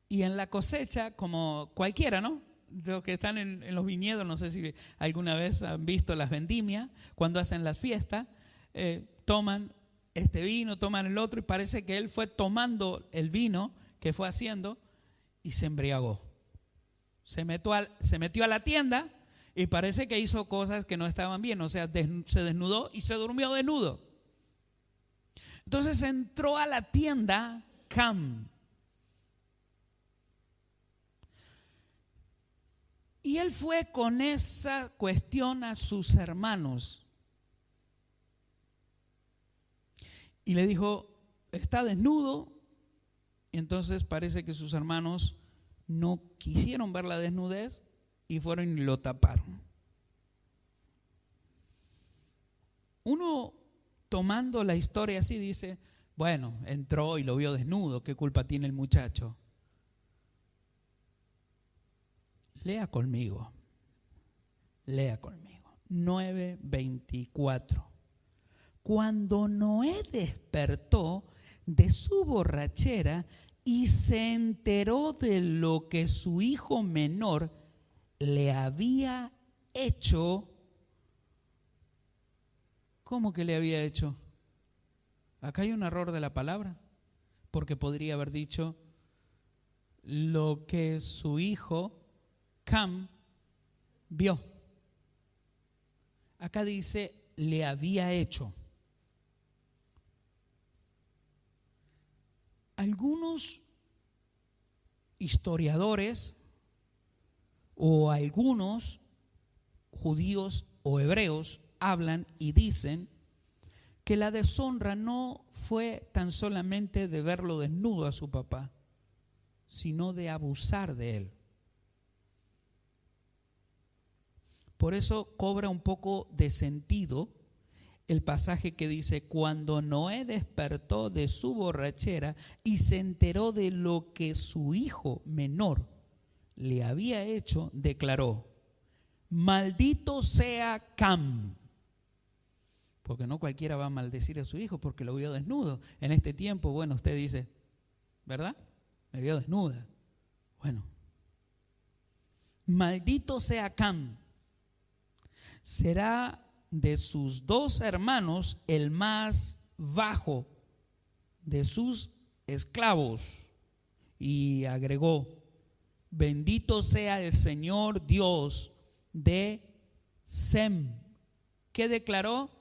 y en la cosecha, como cualquiera, ¿no? Los que están en los viñedos, no sé si alguna vez han visto las vendimias, cuando hacen las fiestas, toman este vino, toman el otro y parece que él fue tomando el vino que fue haciendo y se embriagó. Se metió a la tienda y parece que hizo cosas que no estaban bien, o sea, se desnudó y se durmió desnudo. Entonces entró a la tienda Cam. Y él fue con esa cuestión a sus hermanos. Y le dijo, está desnudo. Y entonces parece que sus hermanos no quisieron ver la desnudez y fueron y lo taparon. Uno tomando la historia así dice, bueno, entró y lo vio desnudo, ¿qué culpa tiene el muchacho? Lea conmigo. 9:24. Cuando Noé despertó de su borrachera y se enteró de lo que su hijo menor le había hecho. ¿Cómo que le había hecho? Acá hay un error de la palabra, porque podría haber dicho lo que su hijo Cam vio. Acá dice le había hecho. Algunos historiadores o algunos judíos o hebreos hablan y dicen que la deshonra no fue tan solamente de verlo desnudo a su papá, sino de abusar de él. Por eso cobra un poco de sentido el pasaje que dice, cuando Noé despertó de su borrachera y se enteró de lo que su hijo menor le había hecho, declaró, maldito sea Cam. Porque no cualquiera va a maldecir a su hijo porque lo vio desnudo. En este tiempo, bueno, usted dice, ¿verdad? Me vio desnuda. Bueno, maldito sea Cam. Será de sus dos hermanos el más bajo de sus esclavos. y agregó: bendito sea el Señor Dios de Sem. ¿Qué declaró?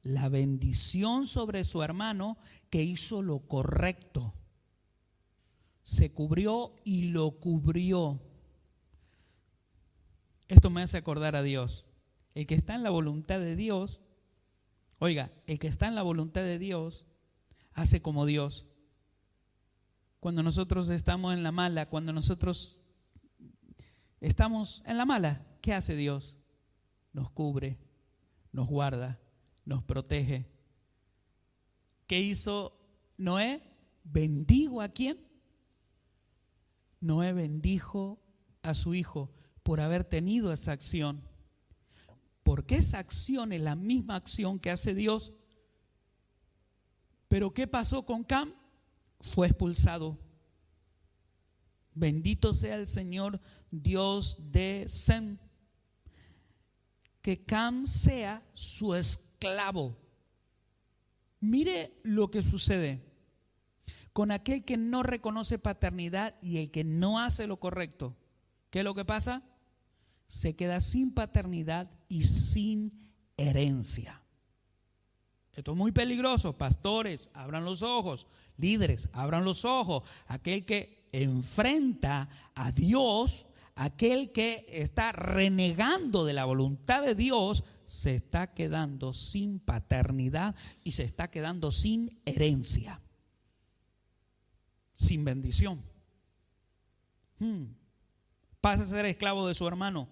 La bendición sobre su hermano, que hizo lo correcto. Se cubrió y lo cubrió. Esto me hace acordar a Dios. El que está en la voluntad de Dios, oiga, el que está en la voluntad de Dios hace como Dios. Cuando nosotros estamos en la mala, cuando nosotros estamos en la mala, ¿qué hace Dios? Nos cubre, nos guarda, nos protege. ¿Qué hizo Noé? ¿Bendijo a quién? Noé bendijo a su hijo por haber tenido esa acción. Porque esa acción es la misma acción que hace Dios. Pero ¿qué pasó con Cam? Fue expulsado. Bendito sea el Señor Dios de Sem. Que Cam sea su esclavo. Mire lo que sucede con aquel que no reconoce paternidad y el que no hace lo correcto. ¿Qué es lo que pasa? Se queda sin paternidad y sin herencia. Esto es muy peligroso. Pastores, abran los ojos. Líderes, abran los ojos. Aquel que enfrenta a Dios, aquel que está renegando de la voluntad de Dios, se está quedando sin paternidad y se está quedando sin herencia, sin bendición. Pasa a ser esclavo de su hermano.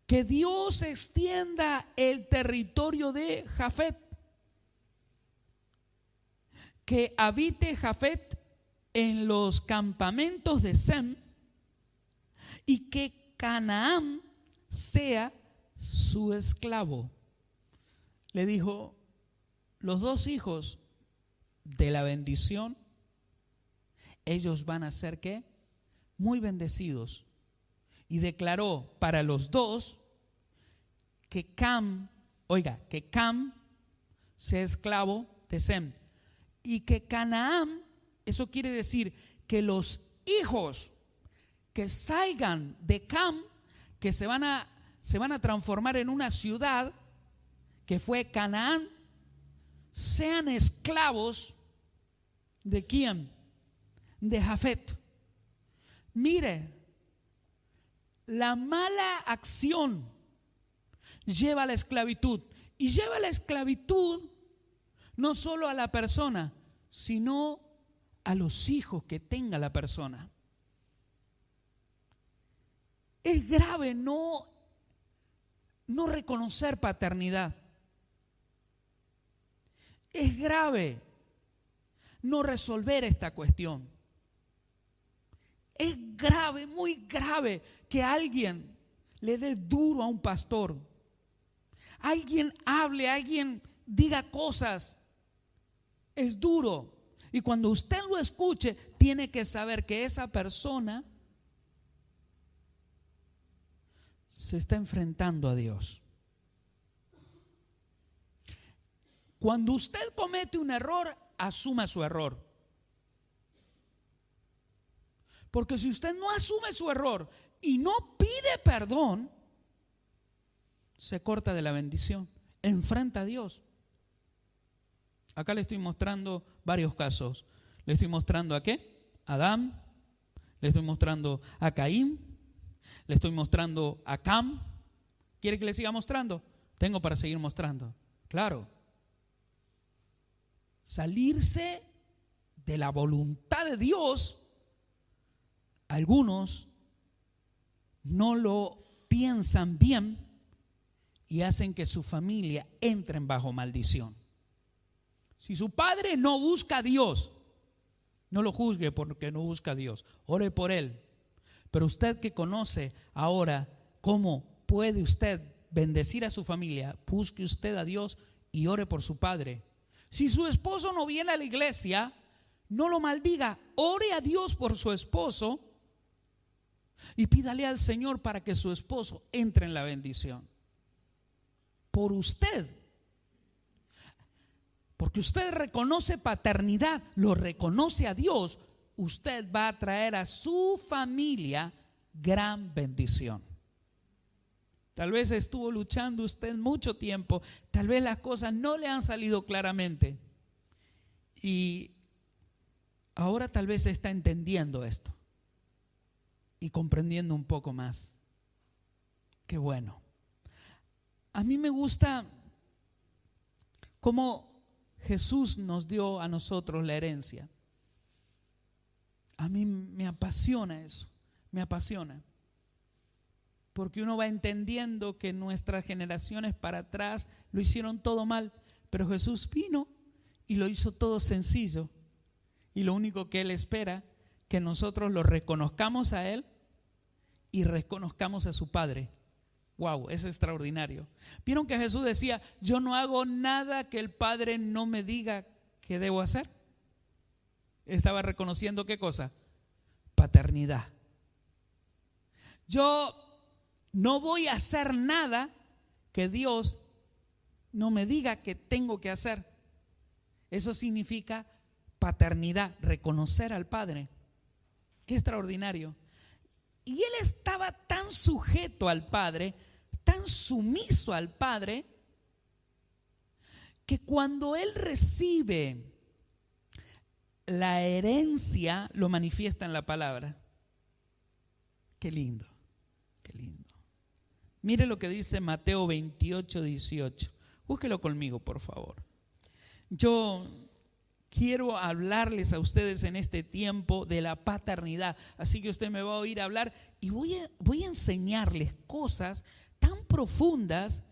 Que Dios extienda el territorio de Jafet. Que habite Jafet en los campamentos de Sem y que Canaán sea su esclavo. Le dijo: los dos hijos de la bendición, ellos van a ser ¿qué? Muy bendecidos. Y declaró para los dos que Cam sea esclavo de Sem y que Canaán, eso quiere decir que los hijos que salgan de Cam, que se van a transformar en una ciudad que fue Canaán, sean esclavos ¿de quién? De Jafet. Mire, la mala acción lleva a la esclavitud, y lleva a la esclavitud no solo a la persona, sino a los hijos que tenga la persona. Es grave no reconocer paternidad. Es grave no resolver esta cuestión. Es grave, muy grave, que alguien le dé duro a un pastor. Alguien hable, alguien diga cosas. Es duro. Y cuando usted lo escuche, tiene que saber que esa persona se está enfrentando a Dios. Cuando usted comete un error, asuma su error. Porque si usted no asume su error y no pide perdón, se corta de la bendición. Enfrenta a Dios. Acá le estoy mostrando varios casos. Le estoy mostrando a ¿qué? A Adán. Le estoy mostrando a Caín. Le estoy mostrando a Cam. ¿Quiere que le siga mostrando? Tengo para seguir mostrando. Claro. Salirse de la voluntad de Dios, algunos no lo piensan bien y hacen que su familia entre bajo maldición. Si su padre no busca a Dios, no lo juzgue porque no busca a Dios, ore por él. Pero usted que conoce ahora cómo puede usted bendecir a su familia, busque usted a Dios y ore por su padre. Si su esposo no viene a la iglesia, no lo maldiga, ore a Dios por su esposo y pídale al Señor para que su esposo entre en la bendición. Por usted. Porque usted reconoce paternidad, lo reconoce a Dios, usted va a traer a su familia gran bendición. Tal vez estuvo luchando usted mucho tiempo, tal vez las cosas no le han salido claramente y ahora tal vez está entendiendo esto y comprendiendo un poco más. Qué bueno. A mí me gusta cómo Jesús nos dio a nosotros la herencia. A mí me apasiona eso, me apasiona. Porque uno va entendiendo que nuestras generaciones para atrás lo hicieron todo mal, pero Jesús vino y lo hizo todo sencillo. Y lo único que Él espera, que nosotros lo reconozcamos a Él y reconozcamos a su Padre. Wow, es extraordinario. ¿Vieron que Jesús decía, yo no hago nada que el Padre no me diga que debo hacer? Estaba reconociendo ¿qué cosa? Paternidad. Yo no voy a hacer nada que Dios no me diga que tengo que hacer. Eso significa paternidad, reconocer al Padre. Qué extraordinario. Y él estaba tan sujeto al Padre, tan sumiso al Padre, que cuando él recibe la herencia, lo manifiesta en la palabra. Qué lindo, qué lindo. Mire lo que dice Mateo 28, 18. Búsquelo conmigo, por favor. Yo quiero hablarles a ustedes en este tiempo de la paternidad. Así que usted me va a oír hablar y voy a enseñarles cosas tan profundas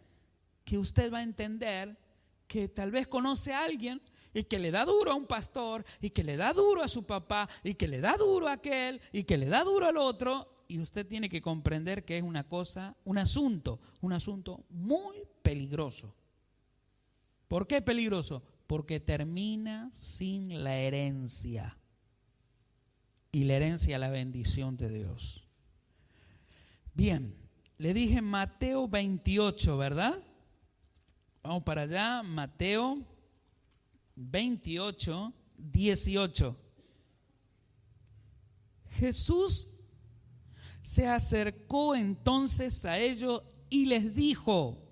que usted va a entender que tal vez conoce a alguien y que le da duro a un pastor y que le da duro a su papá y que le da duro a aquel y que le da duro al otro. Y usted tiene que comprender que es una cosa, un asunto muy peligroso. ¿Por qué peligroso? Porque termina sin la herencia. Y la herencia es la bendición de Dios. Bien, le dije Mateo 28, ¿verdad? Vamos para allá, Mateo 28, 18. Jesús se acercó entonces a ellos y les dijo: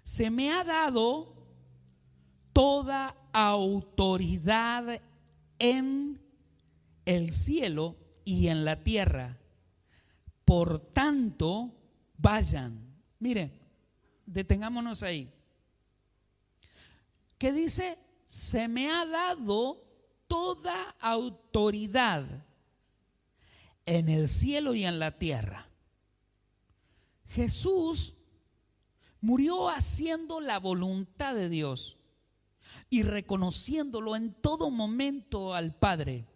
se me ha dado toda autoridad en el cielo y en la tierra. Por tanto, vayan. Mire, detengámonos ahí. ¿Qué dice? Se me ha dado toda autoridad en el cielo y en la tierra. Jesús murió haciendo la voluntad de Dios y reconociéndolo en todo momento al Padre.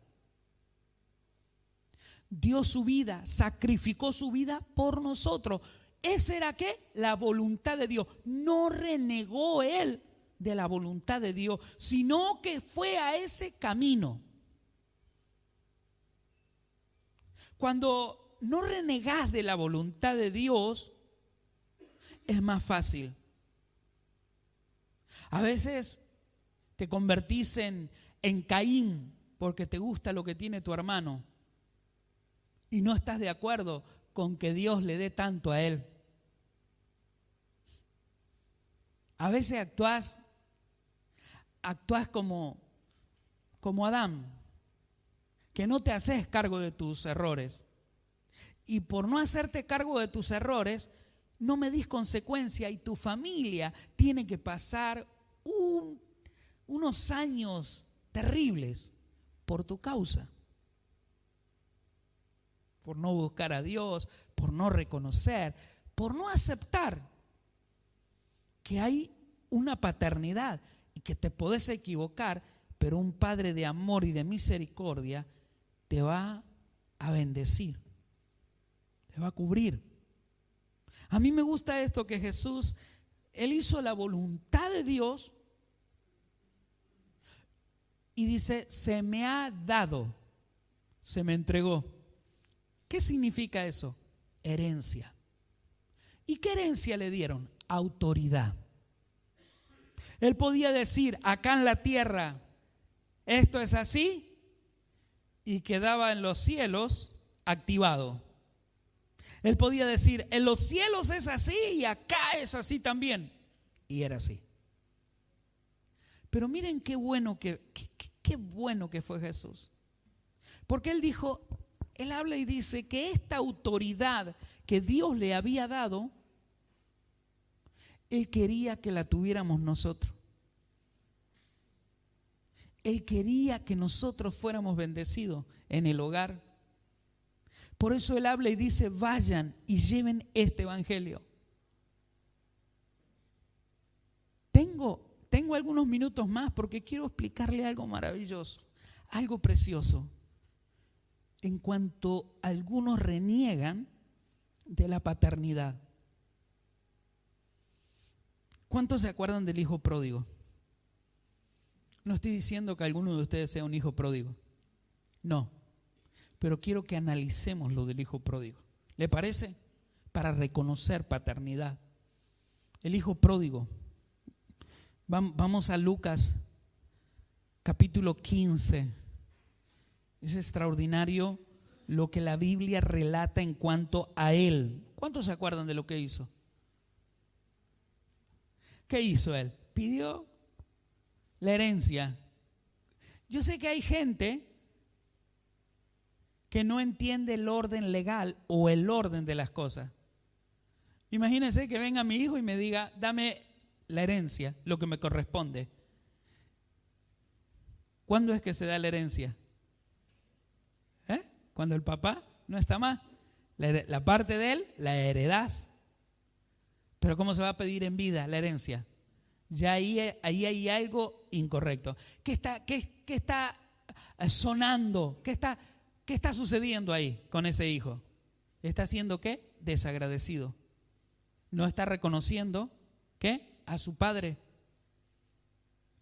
Dio su vida, sacrificó su vida por nosotros. ¿Esa era qué? La voluntad de Dios. No renegó él de la voluntad de Dios, sino que fue a ese camino. Cuando no renegás de la voluntad de Dios, es más fácil. A veces te convertís en Caín porque te gusta lo que tiene tu hermano y no estás de acuerdo con que Dios le dé tanto a él. A veces actúas como Adán, que no te haces cargo de tus errores. Y por no hacerte cargo de tus errores, no medís consecuencia y tu familia tiene que pasar unos años terribles por tu causa. Por no buscar a Dios, por no reconocer, por no aceptar que hay una paternidad y que te podés equivocar, pero un Padre de amor y de misericordia te va a bendecir, te va a cubrir. A mí me gusta esto que Jesús, Él hizo la voluntad de Dios y dice, se me ha dado, se me entregó. ¿Qué significa eso? Herencia. ¿Y qué herencia le dieron? Autoridad. Él podía decir acá en la tierra, esto es así, y quedaba en los cielos activado. Él podía decir, en los cielos es así y acá es así también. Y era así. Pero miren qué bueno que fue Jesús. Porque Él dijo, Él habla y dice que esta autoridad que Dios le había dado, Él quería que la tuviéramos nosotros. Él quería que nosotros fuéramos bendecidos en el hogar. Por eso Él habla y dice, vayan y lleven este evangelio. Tengo algunos minutos más porque quiero explicarle algo maravilloso, algo precioso. En cuanto algunos reniegan de la paternidad. ¿Cuántos se acuerdan del hijo pródigo? No estoy diciendo que alguno de ustedes sea un hijo pródigo. No. Pero quiero que analicemos lo del hijo pródigo. ¿Le parece? Para reconocer paternidad. El hijo pródigo. Vamos a Lucas, capítulo 15. Es extraordinario lo que la Biblia relata en cuanto a él. ¿Cuántos se acuerdan de lo que hizo? ¿Qué hizo él? Pidió la herencia. Yo sé que hay gente que no entiende el orden legal o el orden de las cosas. Imagínense que venga mi hijo y me diga, dame la herencia, lo que me corresponde. ¿Cuándo es que se da la herencia? Cuando el papá no está más. La parte de él la heredás. Pero ¿cómo se va a pedir en vida la herencia? Ya ahí hay algo incorrecto. ¿Qué está sonando? ¿Qué está sucediendo ahí con ese hijo? ¿Está siendo qué? Desagradecido. No está reconociendo ¿qué? A su padre.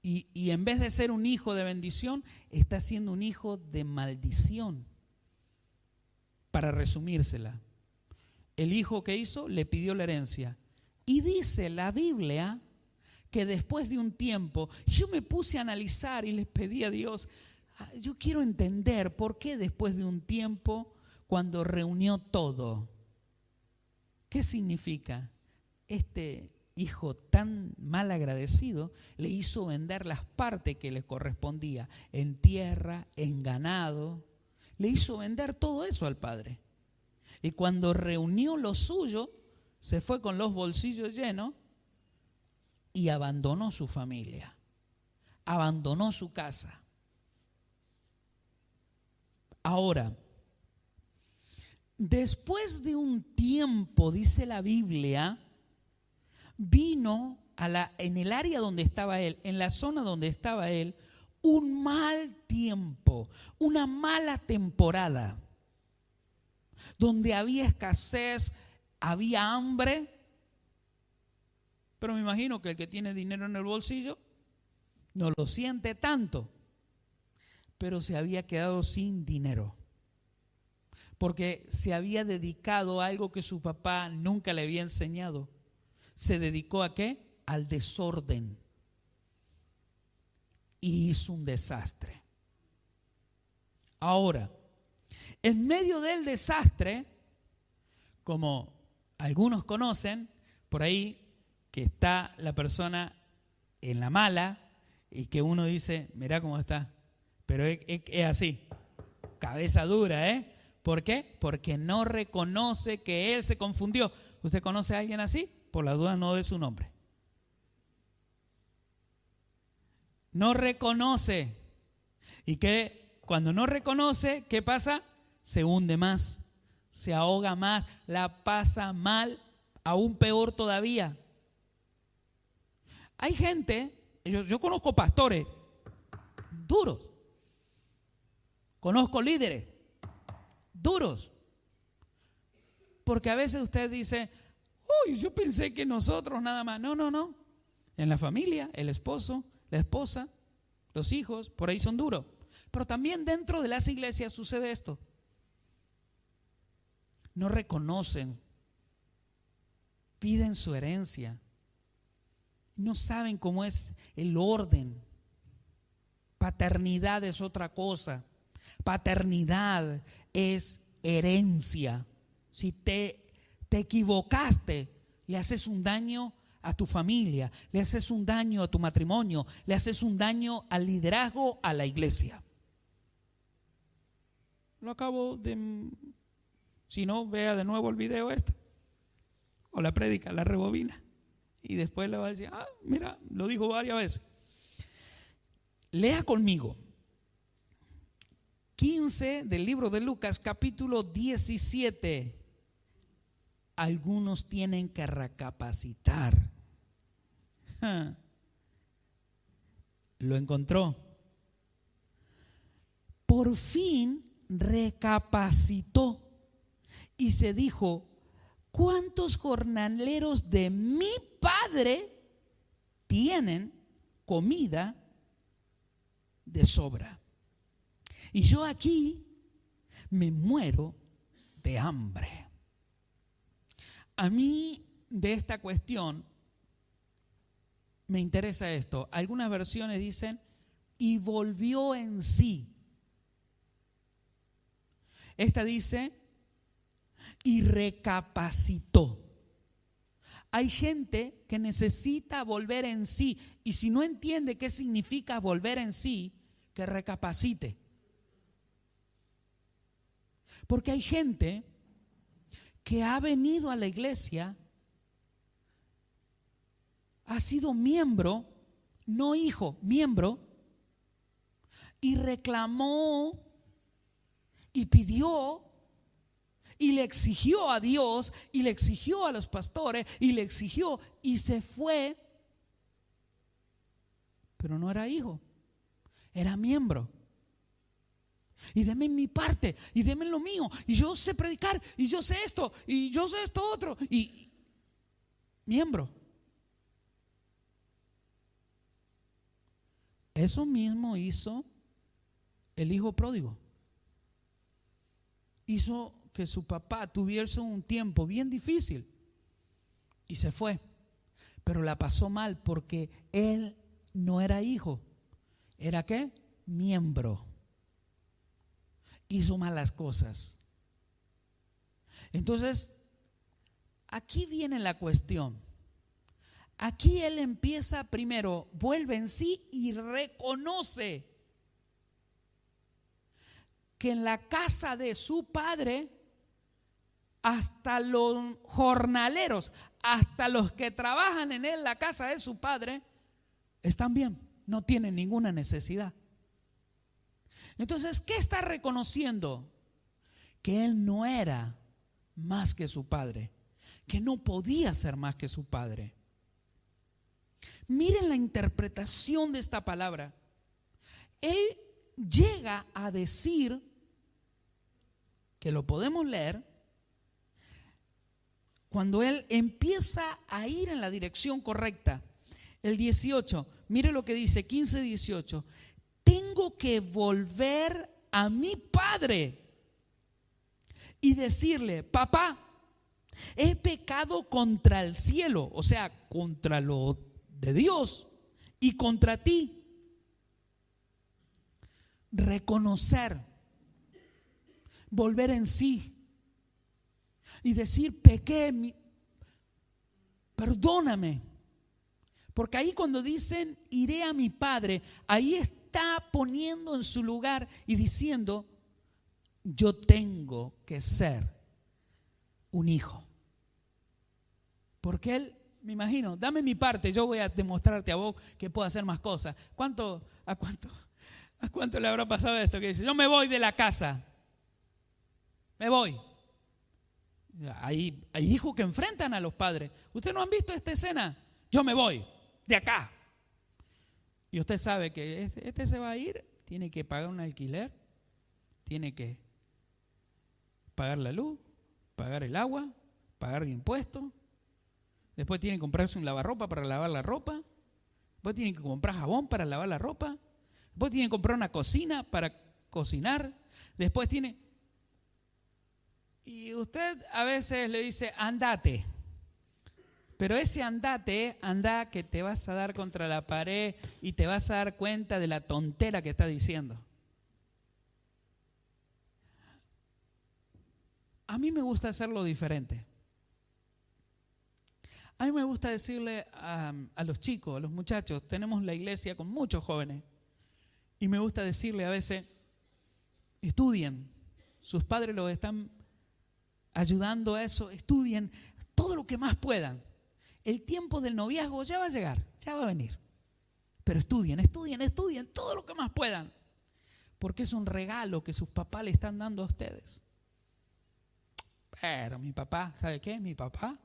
Y en vez de ser un hijo de bendición, está siendo un hijo de maldición. Para resumírsela, el hijo que hizo le pidió la herencia. Y dice la Biblia que después de un tiempo, yo me puse a analizar y les pedí a Dios, yo quiero entender por qué después de un tiempo, cuando reunió todo, ¿qué significa? Este hijo tan mal agradecido le hizo vender las partes que le correspondía en tierra, en ganado. Le hizo vender todo eso al padre. Y cuando reunió lo suyo, se fue con los bolsillos llenos y abandonó su familia. Abandonó su casa. Ahora, después de un tiempo, dice la Biblia, vino en el área donde estaba él, en la zona donde estaba él, un mal tiempo, una mala temporada, donde había escasez, había hambre. Pero me imagino que el que tiene dinero en el bolsillo no lo siente tanto, pero se había quedado sin dinero, porque se había dedicado a algo que su papá nunca le había enseñado. ¿Se dedicó a qué? Al desorden. Y hizo un desastre. Ahora, en medio del desastre, como algunos conocen, por ahí que está la persona en la mala y que uno dice, mirá cómo está, pero es así, cabeza dura, ¿Por qué? Porque no reconoce que él se confundió. ¿Usted conoce a alguien así? Por la duda no de su nombre. No reconoce. Y que cuando no reconoce, ¿qué pasa? Se hunde más, se ahoga más, la pasa mal, aún peor todavía. Hay gente, yo conozco pastores duros, conozco líderes duros, porque a veces usted dice, uy, yo pensé que nosotros nada más. No. En la familia, el esposo, la esposa, los hijos, por ahí son duros. Pero también dentro de las iglesias sucede esto. No reconocen, piden su herencia, no saben cómo es el orden. Paternidad es otra cosa. Paternidad es herencia. Si te equivocaste, le haces un daño a tu familia, le haces un daño a tu matrimonio, le haces un daño al liderazgo, a la iglesia. Lo acabo de... Si no, vea de nuevo el video o la prédica, la rebobina, y después le va a decir, mira, lo dijo varias veces. Lea conmigo 15 del libro de Lucas, capítulo 17. Algunos tienen que recapacitar. Lo encontró. Por fin recapacitó y se dijo: ¿cuántos jornaleros de mi padre tienen comida de sobra? Y yo aquí me muero de hambre. A mí de esta cuestión me interesa esto. Algunas versiones dicen: y volvió en sí. Esta dice: y recapacitó. Hay gente que necesita volver en sí, y si no entiende qué significa volver en sí, que recapacite. Porque hay gente que ha venido a la iglesia, ha sido miembro, no hijo, miembro, y reclamó y pidió y le exigió a Dios y le exigió a los pastores y le exigió y se fue, pero no era hijo, era miembro. Y denme mi parte y denme lo mío, y yo sé predicar y yo sé esto y yo sé esto otro, y miembro. Eso mismo hizo el hijo pródigo. Hizo que su papá tuviese un tiempo bien difícil y se fue, pero la pasó mal porque él no era hijo, ¿era qué? Miembro. Hizo malas cosas. Entonces, aquí viene la cuestión. Aquí él empieza primero, vuelve en sí y reconoce que en la casa de su padre, hasta los jornaleros, hasta los que trabajan en la casa de su padre, están bien, no tienen ninguna necesidad. Entonces, ¿qué está reconociendo? Que él no era más que su padre, que no podía ser más que su padre. Miren la interpretación de esta palabra. Él llega a decir, que lo podemos leer, cuando él empieza a ir en la dirección correcta. El 18, mire lo que dice, 15-18. Tengo que volver a mi padre y decirle: papá, he pecado contra el cielo, o sea, contra lo de Dios y contra ti. Reconocer, volver en sí y decir: pequé, perdóname. Porque ahí cuando dicen iré a mi padre, ahí está poniendo en su lugar y diciendo: yo tengo que ser un hijo. Porque él, me imagino, dame mi parte, yo voy a demostrarte a vos que puedo hacer más cosas. ¿A cuánto le habrá pasado esto? Que dice: yo me voy de la casa, me voy. Hay hijos que enfrentan a los padres. ¿Ustedes no han visto esta escena? Yo me voy de acá. Y usted sabe que este se va a ir, tiene que pagar un alquiler, tiene que pagar la luz, pagar el agua, pagar el impuesto. Después tiene que comprarse un lavarropa para lavar la ropa. Después tiene que comprar jabón para lavar la ropa. Después tiene que comprar una cocina para cocinar. Después tiene... Y usted a veces le dice: andate. Pero ese andate, anda que te vas a dar contra la pared y te vas a dar cuenta de la tontera que está diciendo. A mí me gusta hacerlo diferente. A mí me gusta decirle a los chicos, a los muchachos, tenemos la iglesia con muchos jóvenes, y me gusta decirle a veces, estudien, sus padres los están ayudando a eso, estudien todo lo que más puedan. El tiempo del noviazgo ya va a llegar, ya va a venir. Pero estudien todo lo que más puedan. Porque es un regalo que sus papás le están dando a ustedes. Pero mi papá, ¿sabe qué? Mi papá,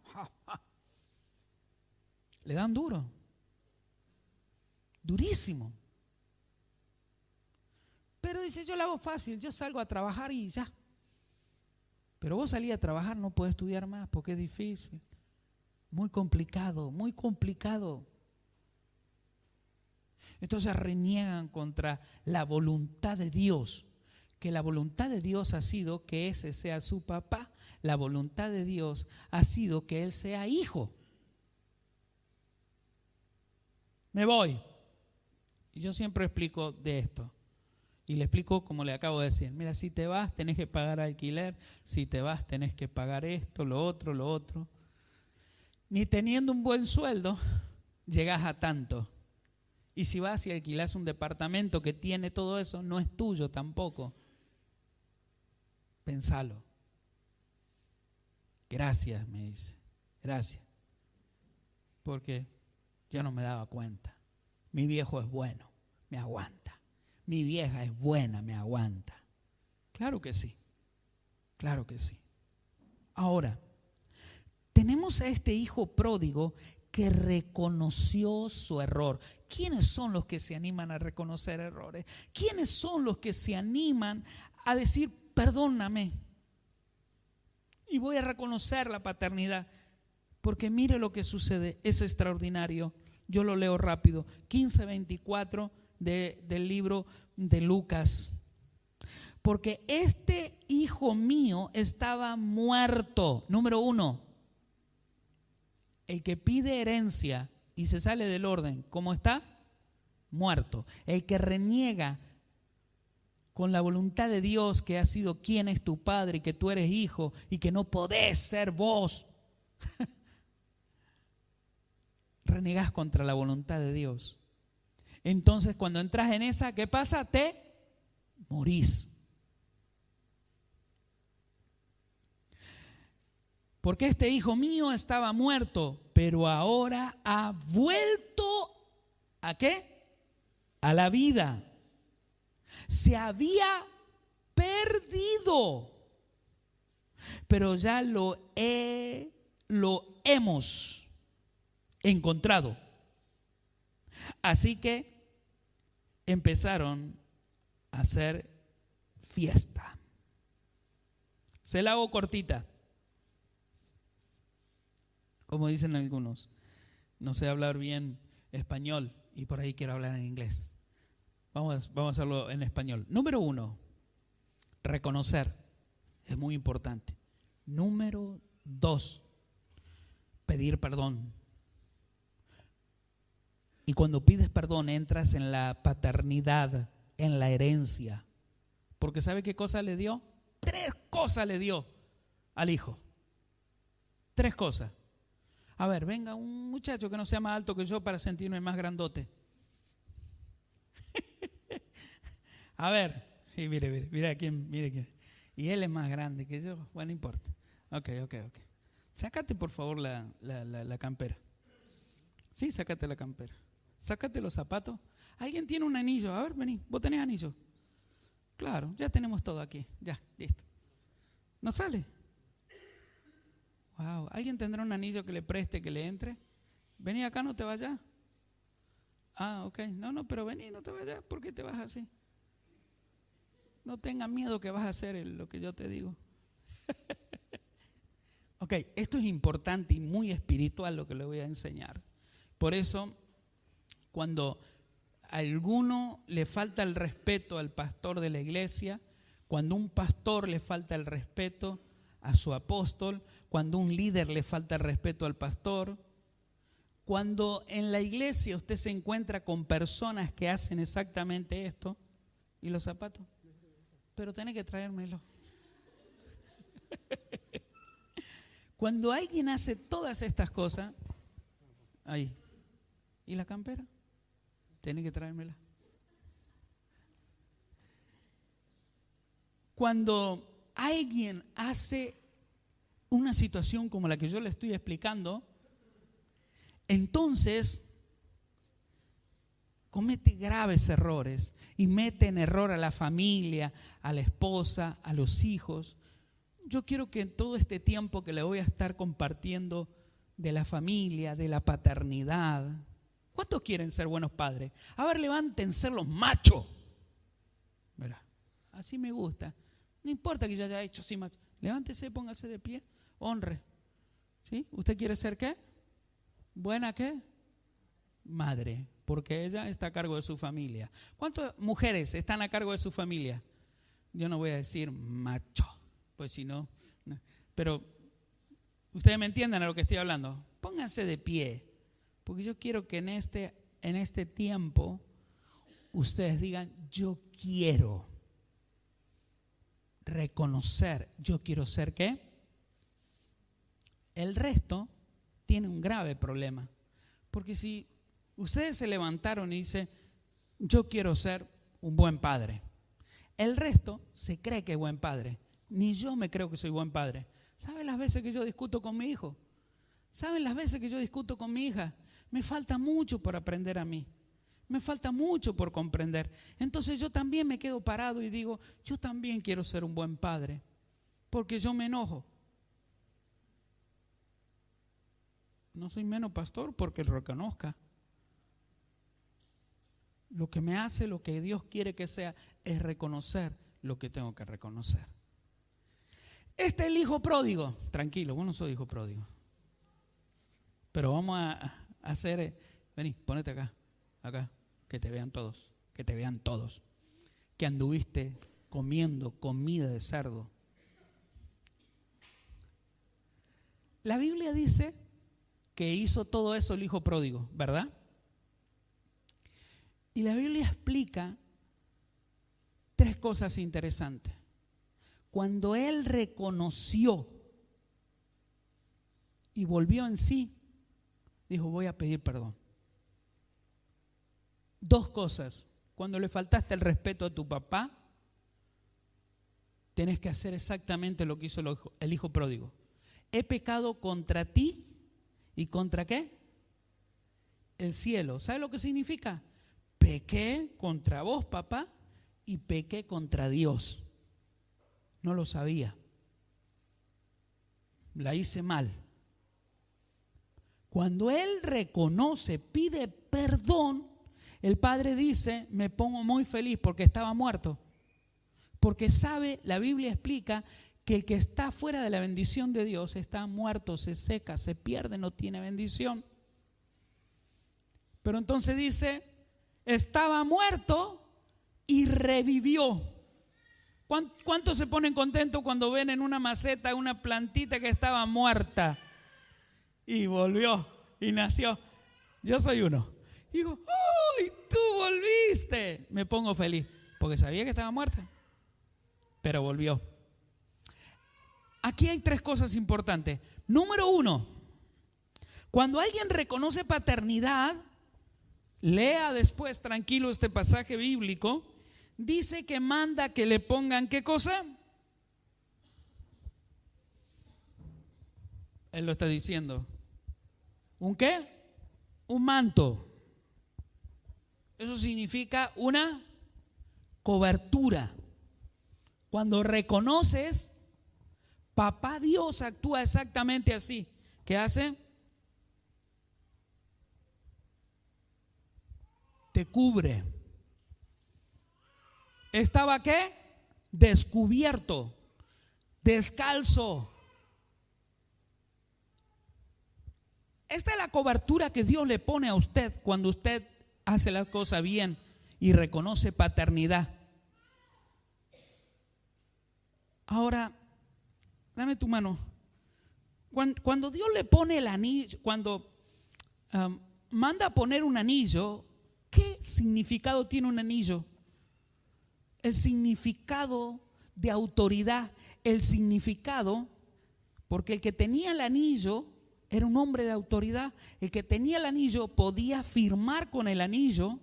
le dan duro. Durísimo. Pero dice, yo lo hago fácil, yo salgo a trabajar y ya. Pero vos salís a trabajar, no podés estudiar más porque es difícil. Muy complicado, muy complicado. Entonces reniegan contra la voluntad de Dios, que la voluntad de Dios ha sido que ese sea su papá, la voluntad de Dios ha sido que él sea hijo. Me voy. Y yo siempre explico de esto. Y le explico como le acabo de decir. Mira, si te vas tenés que pagar alquiler, si te vas tenés que pagar esto, lo otro. Ni teniendo un buen sueldo llegás a tanto. Y si vas y alquilás un departamento que tiene todo eso, no es tuyo tampoco. Pensalo. Gracias, me dice. Gracias. Porque yo no me daba cuenta. Mi viejo es bueno, me aguanta. Mi vieja es buena, me aguanta. Claro que sí. Claro que sí. Ahora, tenemos a este hijo pródigo que reconoció su error. ¿Quiénes son los que se animan a reconocer errores? ¿Quiénes son los que se animan a decir, perdóname? Y voy a reconocer la paternidad. Porque mire lo que sucede, es extraordinario. Yo lo leo rápido. 15:24 del libro de Lucas. Porque este hijo mío estaba muerto. Número 1. El que pide herencia y se sale del orden, ¿cómo está? Muerto. El que reniega con la voluntad de Dios, que ha sido quien es tu padre y que tú eres hijo y que no podés ser vos. Renegás contra la voluntad de Dios. Entonces cuando entras en esa, ¿qué pasa? Te morís. Porque este hijo mío estaba muerto, pero ahora ha vuelto ¿a qué? A la vida. Se había perdido, pero ya lo hemos encontrado. Así que empezaron a hacer fiesta. Se la hago cortita. Como dicen algunos, no sé hablar bien español y por ahí quiero hablar en inglés. Vamos a hacerlo en español. Número 1, reconocer. Es muy importante. Número 2, pedir perdón. Y cuando pides perdón entras en la paternidad, en la herencia. Porque ¿sabe qué cosa le dio? 3 cosas le dio al hijo. 3 cosas. A ver, venga un muchacho que no sea más alto que yo para sentirme más grandote. A ver, sí, mire quién. Y él es más grande que yo. Bueno, no importa. Ok. Sácate por favor la campera. Sí, sácate la campera. Sácate los zapatos. ¿Alguien tiene un anillo? A ver, vení, ¿vos tenés anillo? Claro, ya tenemos todo aquí. Ya, listo. ¿No sale? Wow, ¿alguien tendrá un anillo que le preste, que le entre? Vení acá, no te vayas. Ah, ok. No, pero vení, no te vayas. ¿Por qué te vas así? No tengas miedo que vas a hacer lo que yo te digo. Ok, esto es importante y muy espiritual lo que le voy a enseñar. Por eso, cuando a alguno le falta el respeto al pastor de la iglesia, cuando un pastor le falta el respeto a su apóstol, cuando un líder le falta el respeto al pastor, cuando en la iglesia usted se encuentra con personas que hacen exactamente esto, ¿y los zapatos? Pero tenés que traérmelo. Cuando alguien hace todas estas cosas, ahí, ¿y la campera? Tiene que traérmela. Cuando alguien hace una situación como la que yo le estoy explicando, entonces comete graves errores y mete en error a la familia, a la esposa, a los hijos. Yo quiero que en todo este tiempo que le voy a estar compartiendo de la familia, de la paternidad, ¿cuántos quieren ser buenos padres? A ver, levántense los machos. Verá, así me gusta. No importa que yo haya hecho así macho. Levántese, póngase de pie, honre. ¿Sí? ¿Usted quiere ser qué? ¿Buena qué? Madre, porque ella está a cargo de su familia. ¿Cuántas mujeres están a cargo de su familia? Yo no voy a decir macho, pues si no. Pero ustedes me entienden a lo que estoy hablando. Pónganse de pie, porque yo quiero que en este tiempo ustedes digan, yo quiero reconocer, yo quiero ser ¿qué? El resto tiene un grave problema, porque si ustedes se levantaron y dicen, yo quiero ser un buen padre, el resto se cree que es buen padre, ni yo me creo que soy buen padre. ¿Saben las veces que yo discuto con mi hijo? ¿Saben las veces que yo discuto con mi hija? Me falta mucho por aprender a mí. Me falta mucho por comprender. Entonces yo también me quedo parado y digo, yo también quiero ser un buen padre, porque yo me enojo. No soy menos pastor porque lo reconozca. Lo que me hace, lo que Dios quiere que sea, es reconocer lo que tengo que reconocer. Este es el hijo pródigo. Tranquilo, vos no sos hijo pródigo. Pero vamos a hacer, vení, ponete acá, que te vean todos, que anduviste comiendo comida de cerdo. La Biblia dice que hizo todo eso el hijo pródigo, ¿verdad? Y la Biblia explica tres cosas interesantes. Cuando él reconoció y volvió en sí, dijo, voy a pedir perdón. Dos cosas. Cuando le faltaste el respeto a tu papá, tenés que hacer exactamente lo que hizo el hijo pródigo. He pecado contra ti y contra ¿qué? El cielo. ¿Sabe lo que significa? Pequé contra vos, papá, y pequé contra Dios. No lo sabía. La hice mal. Cuando él reconoce, pide perdón, el padre dice, me pongo muy feliz porque estaba muerto. Porque sabe, la Biblia explica que el que está fuera de la bendición de Dios está muerto, se seca, se pierde, no tiene bendición. Pero entonces dice, estaba muerto y revivió. ¿Cuántos se ponen contentos cuando ven en una maceta una plantita que estaba muerta y volvió y nació? Yo soy uno. Y digo, ¡ay, tú volviste! Me pongo feliz porque sabía que estaba muerta, pero volvió. Aquí hay tres cosas importantes. Número uno, cuando alguien reconoce paternidad, lea después tranquilo este pasaje bíblico. Dice que manda que le pongan ¿qué cosa? Él lo está diciendo. ¿Un qué? Un manto. Eso significa una cobertura. Cuando reconoces, papá Dios actúa exactamente así. ¿Qué hace? Te cubre. ¿Estaba qué? Descubierto, descalzo. Esta es la cobertura que Dios le pone a usted cuando usted hace las cosas bien y reconoce paternidad. Ahora, dame tu mano. Cuando Dios le pone el anillo, cuando manda a poner un anillo, ¿qué significado tiene un anillo? El significado de autoridad, el significado Porque el que tenía el anillo era un hombre de autoridad. El que tenía el anillo podía firmar con el anillo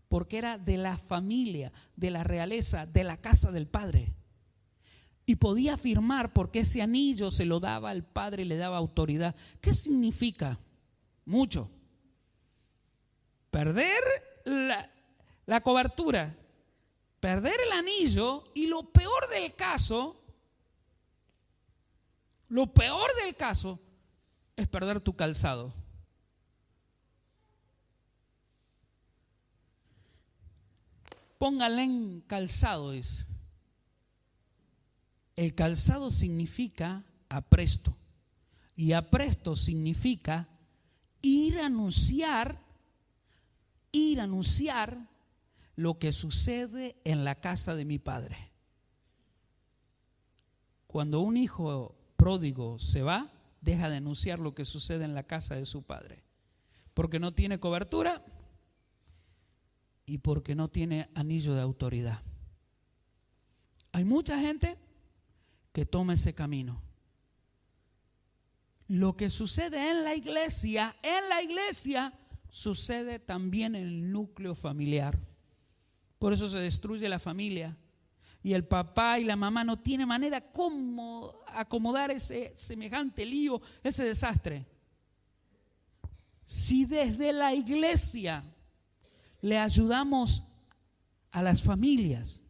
porque era de la familia, de la realeza, de la casa del padre. Y podía firmar porque ese anillo se lo daba al padre y le daba autoridad. ¿Qué significa? Mucho. Perder la cobertura, perder el anillo y lo peor del caso es perder tu calzado. Póngale en calzado, dice. El calzado significa apresto. Y apresto significa ir a anunciar lo que sucede en la casa de mi padre. Cuando un hijo pródigo se va, deja de anunciar lo que sucede en la casa de su padre, porque no tiene cobertura y porque no tiene anillo de autoridad. Hay mucha gente que toma ese camino. Lo que sucede en la iglesia sucede también en el núcleo familiar. Por eso se destruye la familia. Y el papá y la mamá no tienen manera cómo acomodar ese semejante lío, ese desastre. Si desde la iglesia le ayudamos a las familias,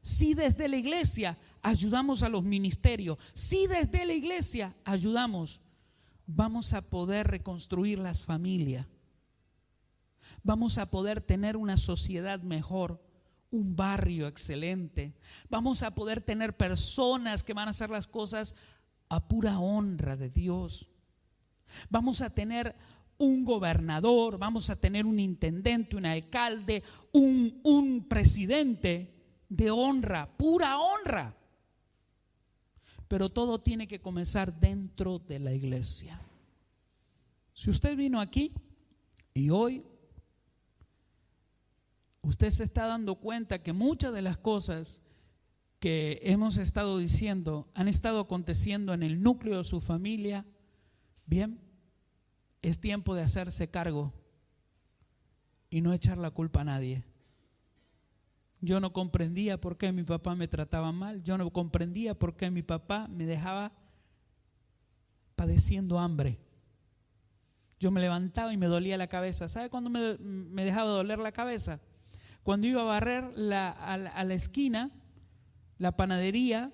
si desde la iglesia ayudamos a los ministerios, si desde la iglesia ayudamos, vamos a poder reconstruir las familias. Vamos a poder tener una sociedad mejor, un barrio excelente. Vamos a poder tener personas que van a hacer las cosas a pura honra de Dios. Vamos a tener un gobernador, vamos a tener un intendente, un alcalde, un presidente de honra, pura honra. Pero todo tiene que comenzar dentro de la iglesia. Si usted vino aquí y hoy usted se está dando cuenta que muchas de las cosas que hemos estado diciendo han estado aconteciendo en el núcleo de su familia, bien, es tiempo de hacerse cargo y no echar la culpa a nadie. Yo no comprendía por qué mi papá me trataba mal. Yo no comprendía por qué mi papá me dejaba padeciendo hambre. Yo me levantaba y me dolía la cabeza. ¿Sabe cuándo me dejaba doler la cabeza? Cuando iba a barrer a la esquina, la panadería,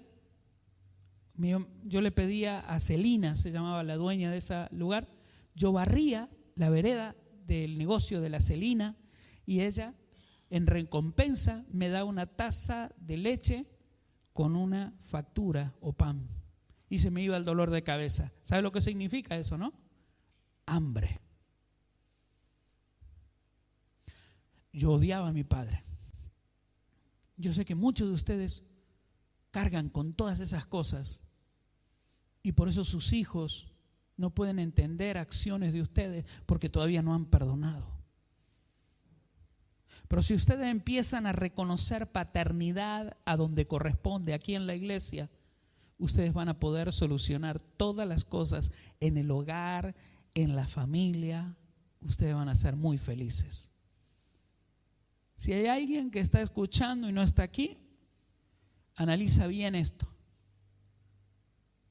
yo le pedía a Celina, se llamaba la dueña de ese lugar, yo barría la vereda del negocio de la Celina y ella, en recompensa, me da una taza de leche con una factura o pan. Y se me iba el dolor de cabeza. ¿Sabe lo que significa eso, no? Hambre. Yo odiaba a mi padre. Yo sé que muchos de ustedes cargan con todas esas cosas y por eso sus hijos no pueden entender acciones de ustedes porque todavía no han perdonado. Pero si ustedes empiezan a reconocer paternidad a donde corresponde aquí en la iglesia, ustedes van a poder solucionar todas las cosas en el hogar, en la familia. Ustedes van a ser muy felices. Si hay alguien que está escuchando y no está aquí, analiza bien esto.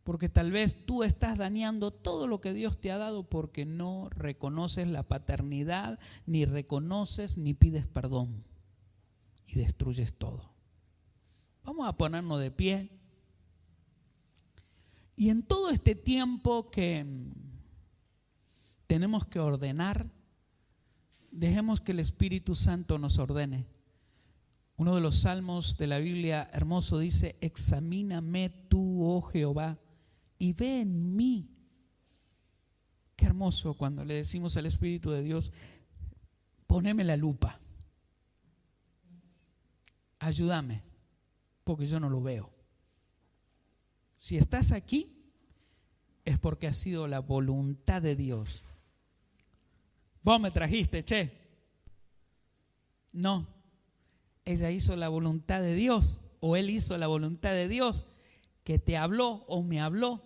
Porque tal vez tú estás dañando todo lo que Dios te ha dado porque no reconoces la paternidad, ni reconoces ni pides perdón y destruyes todo. Vamos a ponernos de pie. Y en todo este tiempo que tenemos que ordenar, dejemos que el Espíritu Santo nos ordene. Uno de los salmos de la Biblia hermoso dice: examíname tú, oh Jehová, y ve en mí. Qué hermoso cuando le decimos al Espíritu de Dios: poneme la lupa, ayúdame, porque yo no lo veo. Si estás aquí, es porque ha sido la voluntad de Dios. Vos me trajiste, che. No, ella hizo la voluntad de Dios, o él hizo la voluntad de Dios, que te habló o me habló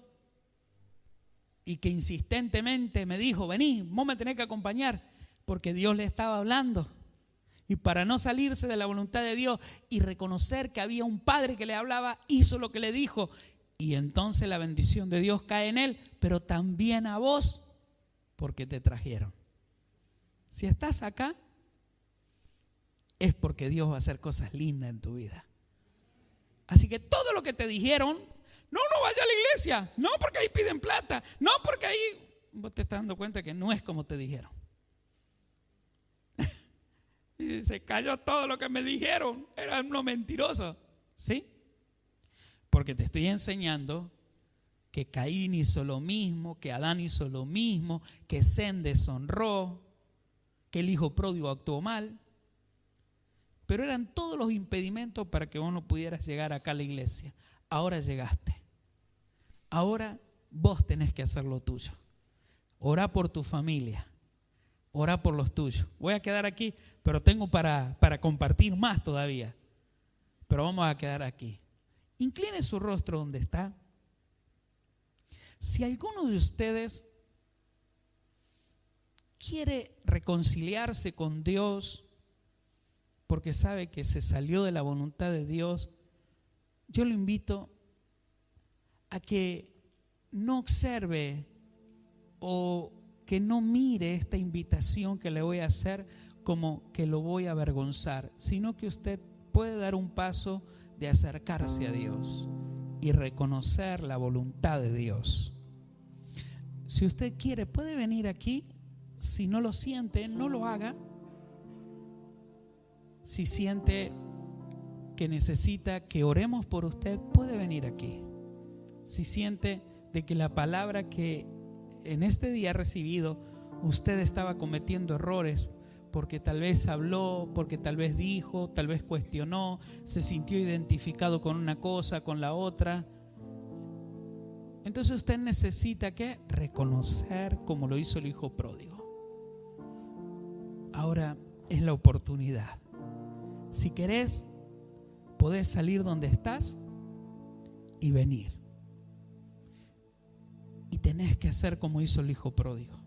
y que insistentemente me dijo, vení, vos me tenés que acompañar, porque Dios le estaba hablando. Y para no salirse de la voluntad de Dios y reconocer que había un padre que le hablaba, hizo lo que le dijo. Y entonces la bendición de Dios cae en él, pero también a vos, porque te trajeron. Si estás acá, es porque Dios va a hacer cosas lindas en tu vida. Así que todo lo que te dijeron, no vaya a la iglesia, no porque ahí piden plata, no porque ahí, vos te estás dando cuenta que no es como te dijeron. Y se cayó todo lo que me dijeron, eran unos mentirosos, ¿sí? Porque te estoy enseñando que Caín hizo lo mismo, que Adán hizo lo mismo, que Sem deshonró, que el hijo pródigo actuó mal. Pero eran todos los impedimentos para que vos no pudieras llegar acá a la iglesia. Ahora llegaste. Ahora vos tenés que hacer lo tuyo. Orá por tu familia. Orá por los tuyos. Voy a quedar aquí, pero tengo para compartir más todavía. Pero vamos a quedar aquí. Incline su rostro donde está. Si alguno de ustedes quiere reconciliarse con Dios porque sabe que se salió de la voluntad de Dios, yo lo invito a que no observe o que no mire esta invitación que le voy a hacer como que lo voy a avergonzar, sino que usted puede dar un paso de acercarse a Dios y reconocer la voluntad de Dios. Si usted quiere, puede venir aquí. Si no lo siente, no lo haga. Si siente que necesita que oremos por usted, puede venir aquí. Si siente de que la palabra que en este día ha recibido, usted estaba cometiendo errores, porque tal vez habló, porque tal vez dijo, tal vez cuestionó, se sintió identificado con una cosa, con la otra. Entonces usted necesita ¿qué? Reconocer como lo hizo el hijo pródigo. Ahora es la oportunidad. Si querés, podés salir donde estás y venir. Y tenés que hacer como hizo el hijo pródigo.